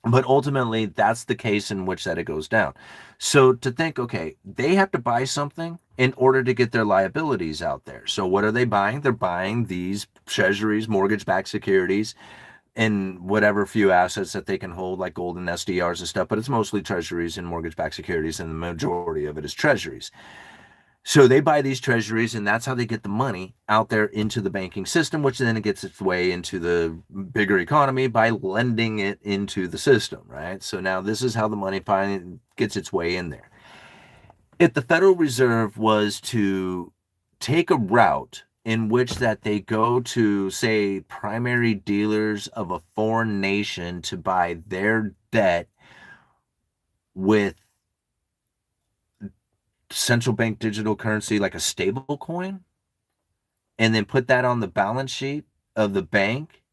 But ultimately, that's the case in which that it goes down. So to think, okay, they have to buy something in order to get their liabilities out there. So what are they buying? They're buying these treasuries, mortgage-backed securities, and whatever few assets that they can hold, like gold and SDRs and stuff. But it's mostly treasuries and mortgage-backed securities, and the majority of it is treasuries. So they buy these treasuries, and that's how they get the money out there into the banking system, which then it gets its way into the bigger economy by lending it into the system, right? So now this is how the money finally gets its way in there. If the Federal Reserve was to take a route in which that they go to, say, primary dealers of a foreign nation to buy their debt with central bank digital currency like a stable coin, and then put that on the balance sheet of the bank,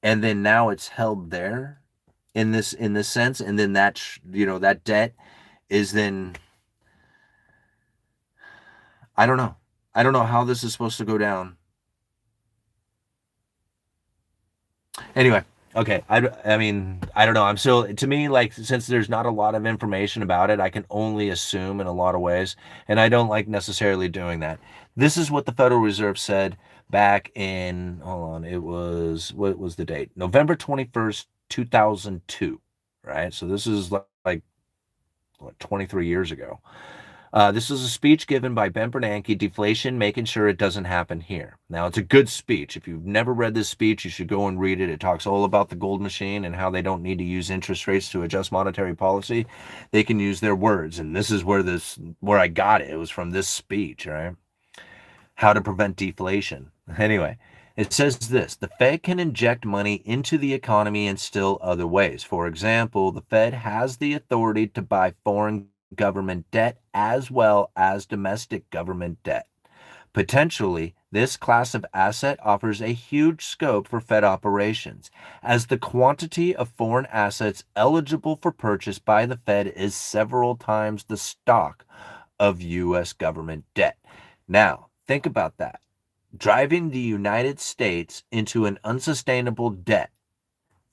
and then now it's held there in this sense, and then that debt is then, I don't know how this is supposed to go down. Anyway, okay, I mean, I don't know. I'm still, to me, like, since there's not a lot of information about it, I can only assume in a lot of ways, and I don't like necessarily doing that. This is what the Federal Reserve said back in, hold on, what was the date? November 21st, 2002, right? So this is like what, 23 years ago. This is a speech given by Ben Bernanke, Deflation, Making Sure It Doesn't Happen Here. Now, it's a good speech. If you've never read this speech, you should go and read it. It talks all about the gold machine and how they don't need to use interest rates to adjust monetary policy. They can use their words. And this is where I got it. It was from this speech, right? How to prevent deflation. Anyway, it says this: the Fed can inject money into the economy in still other ways. For example, the Fed has the authority to buy foreign government debt as well as domestic government debt. Potentially, this class of asset offers a huge scope for Fed operations, as the quantity of foreign assets eligible for purchase by the Fed is several times the stock of U.S. government debt. Now, think about that. Driving the United States into an unsustainable debt,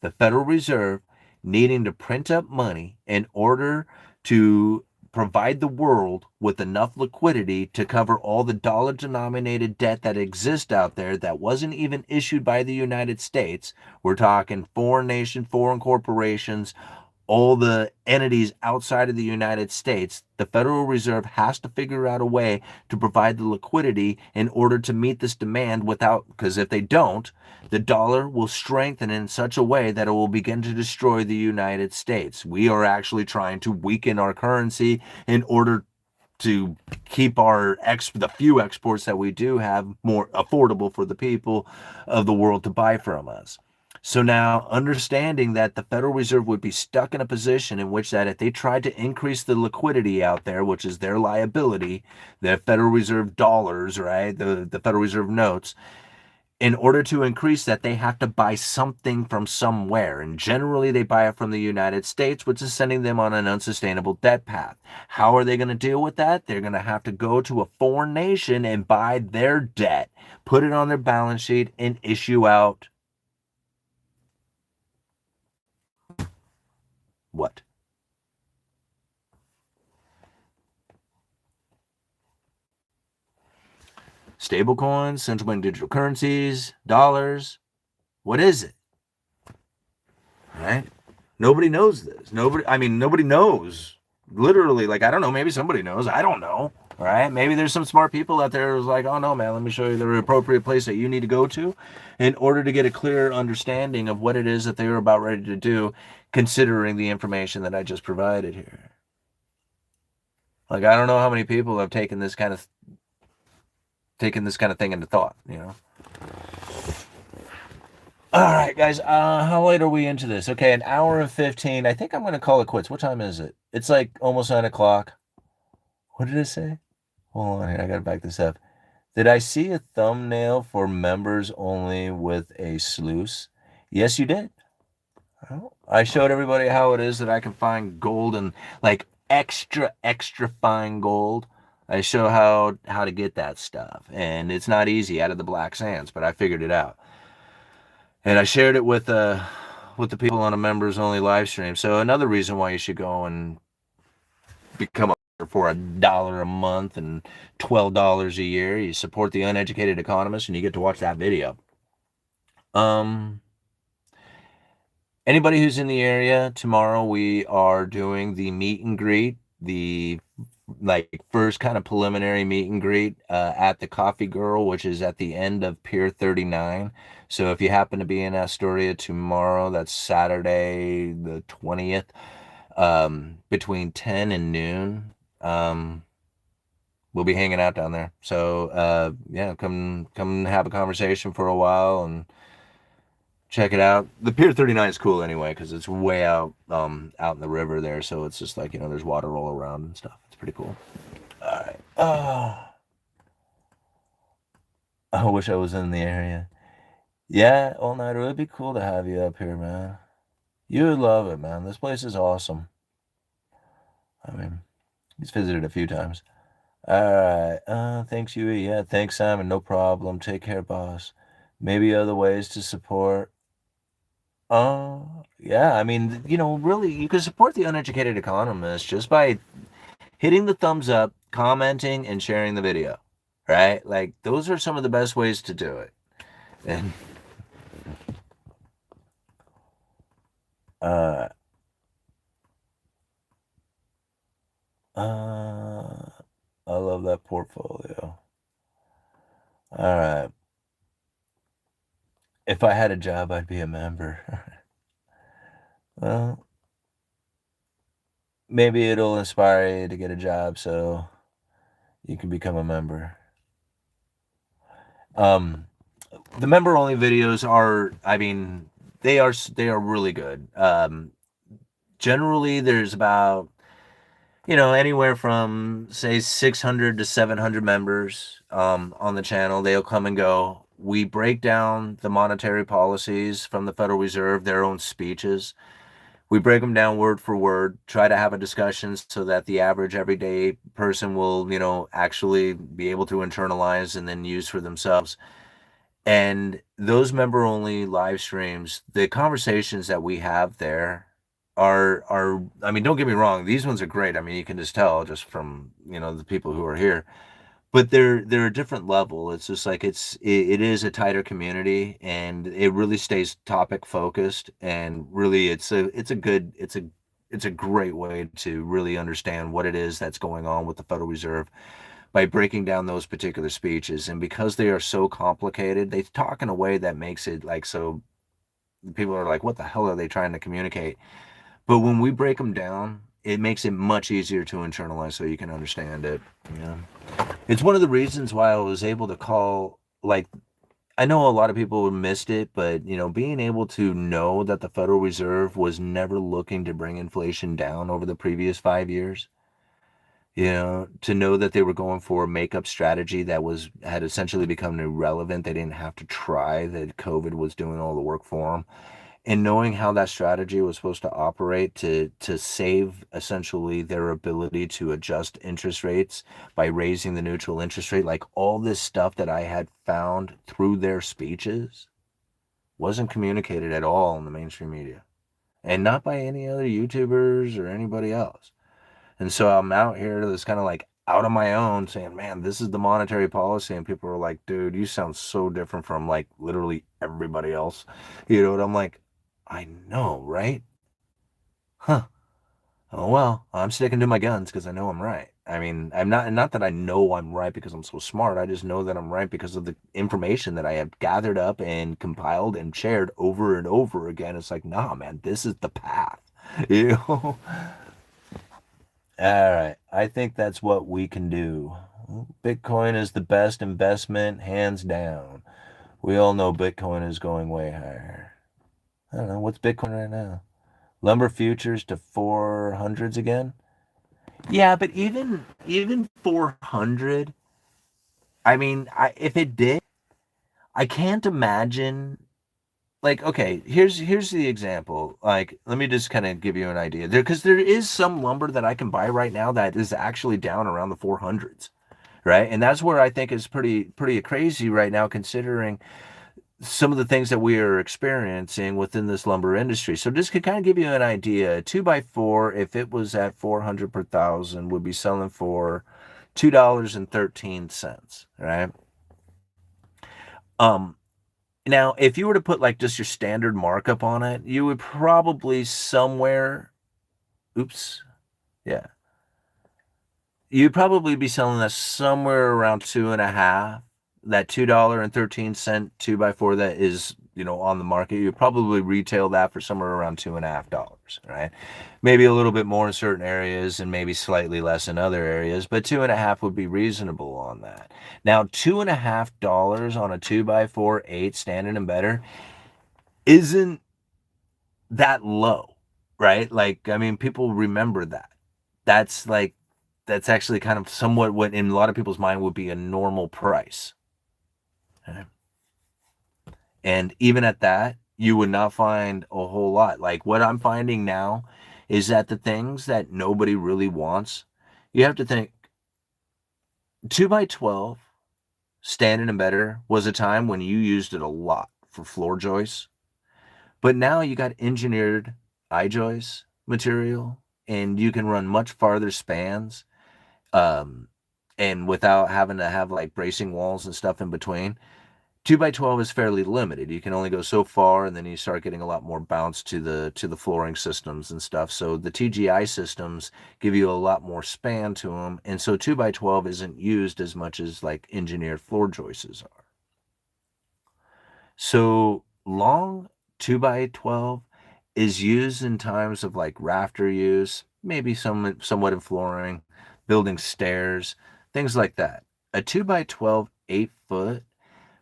the Federal Reserve needing to print up money in order to provide the world with enough liquidity to cover all the dollar-denominated debt that exists out there that wasn't even issued by the United States. We're talking foreign nation, foreign corporations, all the entities outside of the United States. The Federal Reserve has to figure out a way to provide the liquidity in order to meet this demand because if they don't, the dollar will strengthen in such a way that it will begin to destroy the United States. We are actually trying to weaken our currency in order to keep the few exports that we do have more affordable for the people of the world to buy from us. So now, understanding that the Federal Reserve would be stuck in a position in which that if they tried to increase the liquidity out there, which is their liability, the Federal Reserve dollars, right, the Federal Reserve notes, in order to increase that, they have to buy something from somewhere. And generally, they buy it from the United States, which is sending them on an unsustainable debt path. How are they going to deal with that? They're going to have to go to a foreign nation and buy their debt, put it on their balance sheet, and issue out what? Stable coins, central bank digital currencies, dollars. What is it? Right? Nobody knows this. Nobody knows. Literally, like, I don't know, maybe somebody knows. I don't know. right? Maybe there's some smart people out there who's like, oh no, man, let me show you the appropriate place that you need to go to in order to get a clear understanding of what it is that they were about ready to do, considering the information that I just provided here. Like, I don't know how many people have taken this kind of thing into thought, you know? All right, guys. How late are we into this? Okay, an hour and 15. I think I'm going to call it quits. What time is it? It's like almost 9 o'clock. What did it say? Hold on here. I got to back this up. Did I see a thumbnail for members only with a sluice? Yes, you did. Oh, I showed everybody how it is that I can find gold and like extra fine gold. I show how to get that stuff, and it's not easy out of the black sands, but I figured it out. And I shared it with the people on a members only live stream. So another reason why you should go and become a member for $1 a month and $12 a year. You support the Uneducated Economist, and you get to watch that video. Anybody who's in the area tomorrow, we are doing the meet and greet, the like first kind of preliminary meet and greet at the Coffee Girl, which is at the end of Pier 39. So if you happen to be in Astoria tomorrow, that's Saturday the 20th, between 10 and noon, we'll be hanging out down there. So yeah, come have a conversation for a while and check it out. The Pier 39 is cool anyway because it's way out out in the river there, so it's just like, there's water all around and stuff. It's pretty cool. All right. Oh, I wish I was in the area. Yeah, all night. It would be cool to have you up here, man. You would love it, man. This place is awesome. I mean, he's visited a few times. All right. Thanks, Huey. Yeah, thanks, Simon. No problem. Take care, boss. Maybe other ways to support. Yeah, I mean, really, you can support the Uneducated Economist just by hitting the thumbs up, commenting, and sharing the video, right? Like, those are some of the best ways to do it. And, uh, I love that portfolio. All right. If I had a job, I'd be a member. Well, maybe it'll inspire you to get a job so you can become a member. The member only videos are, I mean, they are really good. Generally there's about, anywhere from say 600 to 700 members on the channel. They'll come and go. We break down the monetary policies from the Federal Reserve, their own speeches. We break them down word for word, try to have a discussion so that the average everyday person will, actually be able to internalize and then use for themselves. And those member only live streams, the conversations that we have there are I mean, don't get me wrong, these ones are great. I mean, you can just tell just from, the people who are here. But they're a different level. It's just like it is a tighter community, and it really stays topic focused, and really it's a great way to really understand what it is that's going on with the Federal Reserve by breaking down those particular speeches. And because they are so complicated, they talk in a way that makes it like so people are like, what the hell are they trying to communicate? But when we break them down, it makes it much easier to internalize so you can understand it. Yeah. It's one of the reasons why I was able to call, like, I know a lot of people missed it, but, being able to know that the Federal Reserve was never looking to bring inflation down over the previous 5 years, to know that they were going for a makeup strategy that had essentially become irrelevant. They didn't have to try, that COVID was doing all the work for them. And knowing how that strategy was supposed to operate to save essentially their ability to adjust interest rates by raising the neutral interest rate, like all this stuff that I had found through their speeches wasn't communicated at all in the mainstream media, and not by any other YouTubers or anybody else. And so I'm out here that's kind of like out on my own saying, man, this is the monetary policy. And people are like, dude, you sound so different from like literally everybody else. And I'm like, I know, right? Huh. Oh, well, I'm sticking to my guns because I know I'm right. I mean, I'm not that I know I'm right because I'm so smart. I just know that I'm right because of the information that I have gathered up and compiled and shared over and over again. It's like, nah, man, this is the path. You know? All right. I think that's what we can do. Bitcoin is the best investment, hands down. We all know Bitcoin is going way higher. I don't know. What's Bitcoin right now? Lumber futures to 400s again? Yeah, but even 400, I mean, if it did, I can't imagine. Like, okay, here's the example. Like, let me just kind of give you an idea. Because there is some lumber that I can buy right now that is actually down around the 400s, right? And that's where I think is pretty crazy right now, considering some of the things that we are experiencing within this lumber industry. So just to kind of give you an idea, a 2x4, if it was at 400 per thousand, would be selling for $2.13, right? Um, Now, if you were to put like just your standard markup on it, you would probably somewhere, oops, yeah, you'd probably be selling that somewhere around two and a half. That $2.13 2x4 that is, on the market, you probably retail that for somewhere around $2.50, right? Maybe a little bit more in certain areas and maybe slightly less in other areas, but 2.5 would be reasonable on that. Now, $2.50 on a 2x4 8 standard and better isn't that low, right? Like, I mean, people remember that. That's like, that's actually kind of somewhat what in a lot of people's mind would be a normal price. Okay. And even at that, you would not find a whole lot. Like what I'm finding now is that the things that nobody really wants, you have to think 2x12 standard and better was a time when you used it a lot for floor joists. But now you got engineered I-joist material and you can run much farther spans, um, and without having to have like bracing walls and stuff in between. 2x12 is fairly limited. You can only go so far, and then you start getting a lot more bounce to the flooring systems and stuff. So the TGI systems give you a lot more span to them, and so 2x12 isn't used as much as like engineered floor joists are. So long 2x12 is used in times of like rafter use, maybe somewhat in flooring, building stairs, things like that. A 2x12 8 foot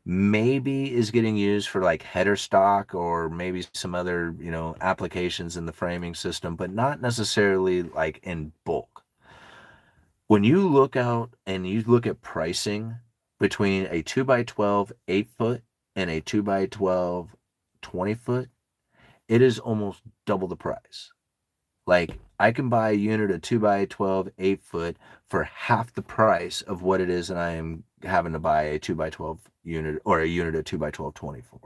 maybe is getting used for like header stock or maybe some other, applications in the framing system, but not necessarily like in bulk. When you look out and you look at pricing between a 2x12 8 foot and a 2x12 20 foot, it is almost double the price. Like I can buy a unit of 2x12 8 foot for half the price of what it is, and I am having to buy a 2x12 unit or a unit of 2x12 24.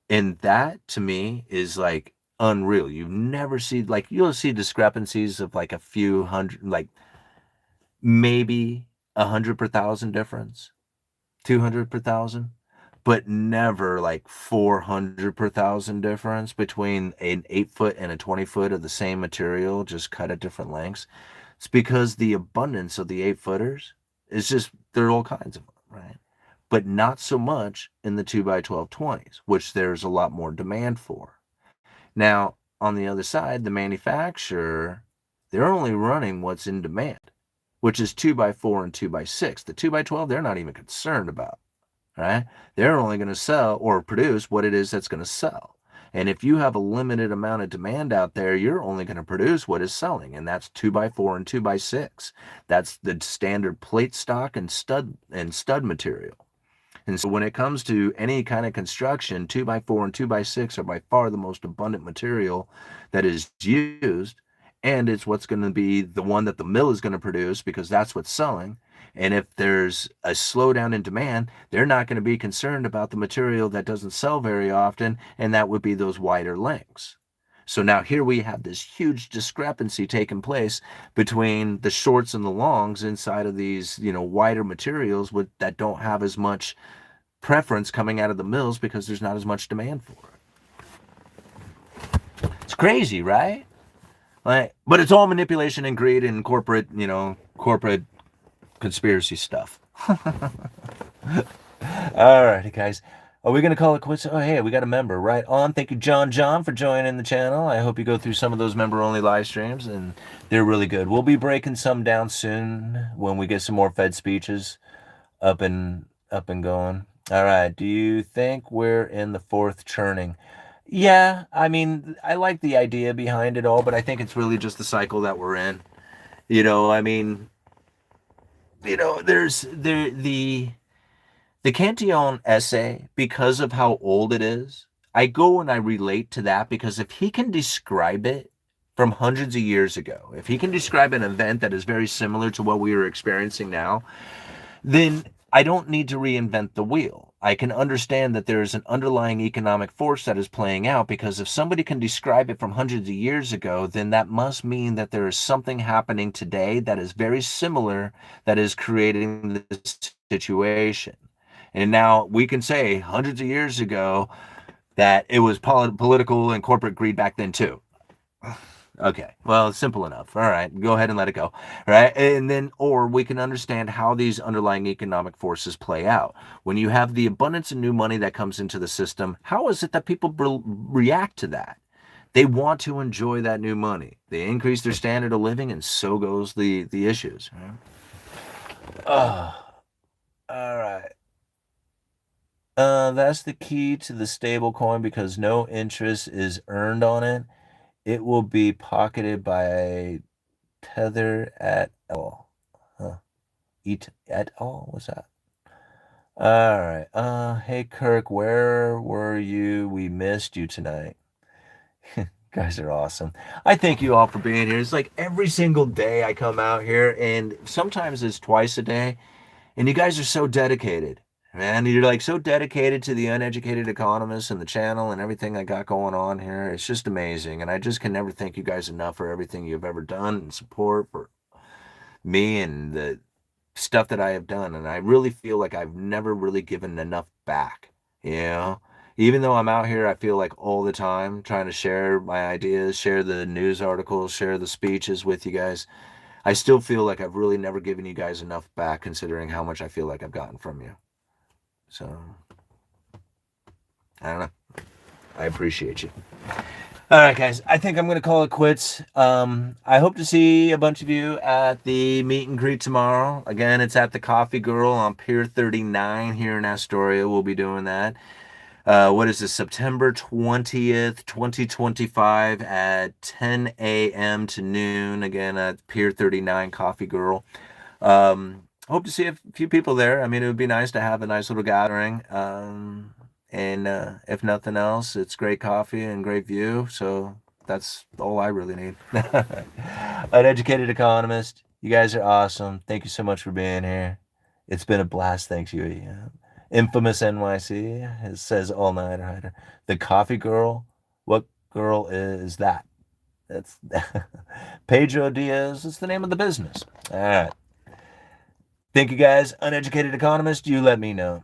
And that to me is like unreal. You've never seen like you'll see discrepancies of like a few hundred, like maybe 100 per thousand difference, 200 per thousand, but never like 400 per thousand difference between an 8 foot and a 20 foot of the same material, just cut at different lengths. It's because the abundance of the 8 footers is just, there are all kinds of them, right? But not so much in the 2x12 20s, which there's a lot more demand for. Now, on the other side, the manufacturer, they're only running what's in demand, which is 2x4 and 2x6. The 2x12, they're not even concerned about, right? They're only going to sell or produce what it is that's going to sell. And if you have a limited amount of demand out there, you're only going to produce what is selling, and that's 2x4 and 2x6. That's the standard plate stock and stud material. And so when it comes to any kind of construction, 2x4 and 2x6 are by far the most abundant material that is used. And it's what's going to be the one that the mill is going to produce because that's what's selling. And if there's a slowdown in demand, they're not going to be concerned about the material that doesn't sell very often, and that would be those wider lengths. So now here we have this huge discrepancy taking place between the shorts and the longs inside of these, wider materials that don't have as much preference coming out of the mills because there's not as much demand for it. It's crazy, right? Right? But it's all manipulation and greed and corporate, corporate conspiracy stuff. All right, guys. Are we going to call it quits? Oh, hey, we got a member. Right on. Thank you, John, for joining the channel. I hope you go through some of those member-only live streams, and they're really good. We'll be breaking some down soon when we get some more Fed speeches up and going. All right. Do you think we're in the fourth churning? Yeah, I mean, I like the idea behind it all, but I think it's really just the cycle that we're in. I mean, there's the Cantillon essay, because of how old it is, I go and I relate to that because if he can describe it from hundreds of years ago, if he can describe an event that is very similar to what we are experiencing now, then I don't need to reinvent the wheel. I can understand that there is an underlying economic force that is playing out because if somebody can describe it from hundreds of years ago, then that must mean that there is something happening today that is very similar that is creating this situation. And now we can say hundreds of years ago that it was political and corporate greed back then too. Okay, well, it's simple enough. All right, go ahead and let it go. All right, and then, or we can understand how these underlying economic forces play out. When you have the abundance of new money that comes into the system, how is it that people react to that? They want to enjoy that new money. They increase their standard of living, and so goes the issues. Right? All right. That's the key to the stable coin because no interest is earned on it. It will be pocketed by Tether at all. Huh. At all? What's that? All right. Hey Kirk, where were you? We missed you tonight. Guys are awesome. I thank you all for being here. It's like every single day I come out here, and sometimes it's twice a day. And you guys are so dedicated, man. You're like so dedicated to the Uneducated Economist and the channel and everything I got going on here. It's just amazing. And I just can never thank you guys enough for everything you've ever done and support for me and the stuff that I have done. And I really feel like I've never really given enough back, you know? Even though I'm out here, I feel like all the time trying to share my ideas, share the news articles, share the speeches with you guys. I still feel like I've really never given you guys enough back considering how much I feel like I've gotten from you. So, I don't know. I appreciate you. All right, guys. I think I'm going to call it quits. I hope to see a bunch of you at the meet and greet tomorrow. Again, it's at the Coffee Girl on Pier 39 here in Astoria. We'll be doing that. What is this? September 20th, 2025 at 10 a.m. to noon. Again, at Pier 39 Coffee Girl. Hope to see a few people there. I mean, it would be nice to have a nice little gathering. And if nothing else, it's great coffee and great view. So that's all I really need. Uneducated Economist. You guys are awesome. Thank you so much for being here. It's been a blast. Thanks, you. Infamous NYC. It says all nighter. The Coffee Girl. What girl is that? That's Pedro Diaz. It's the name of the business. All right. Thank you guys. Uneducated Economist. You let me know.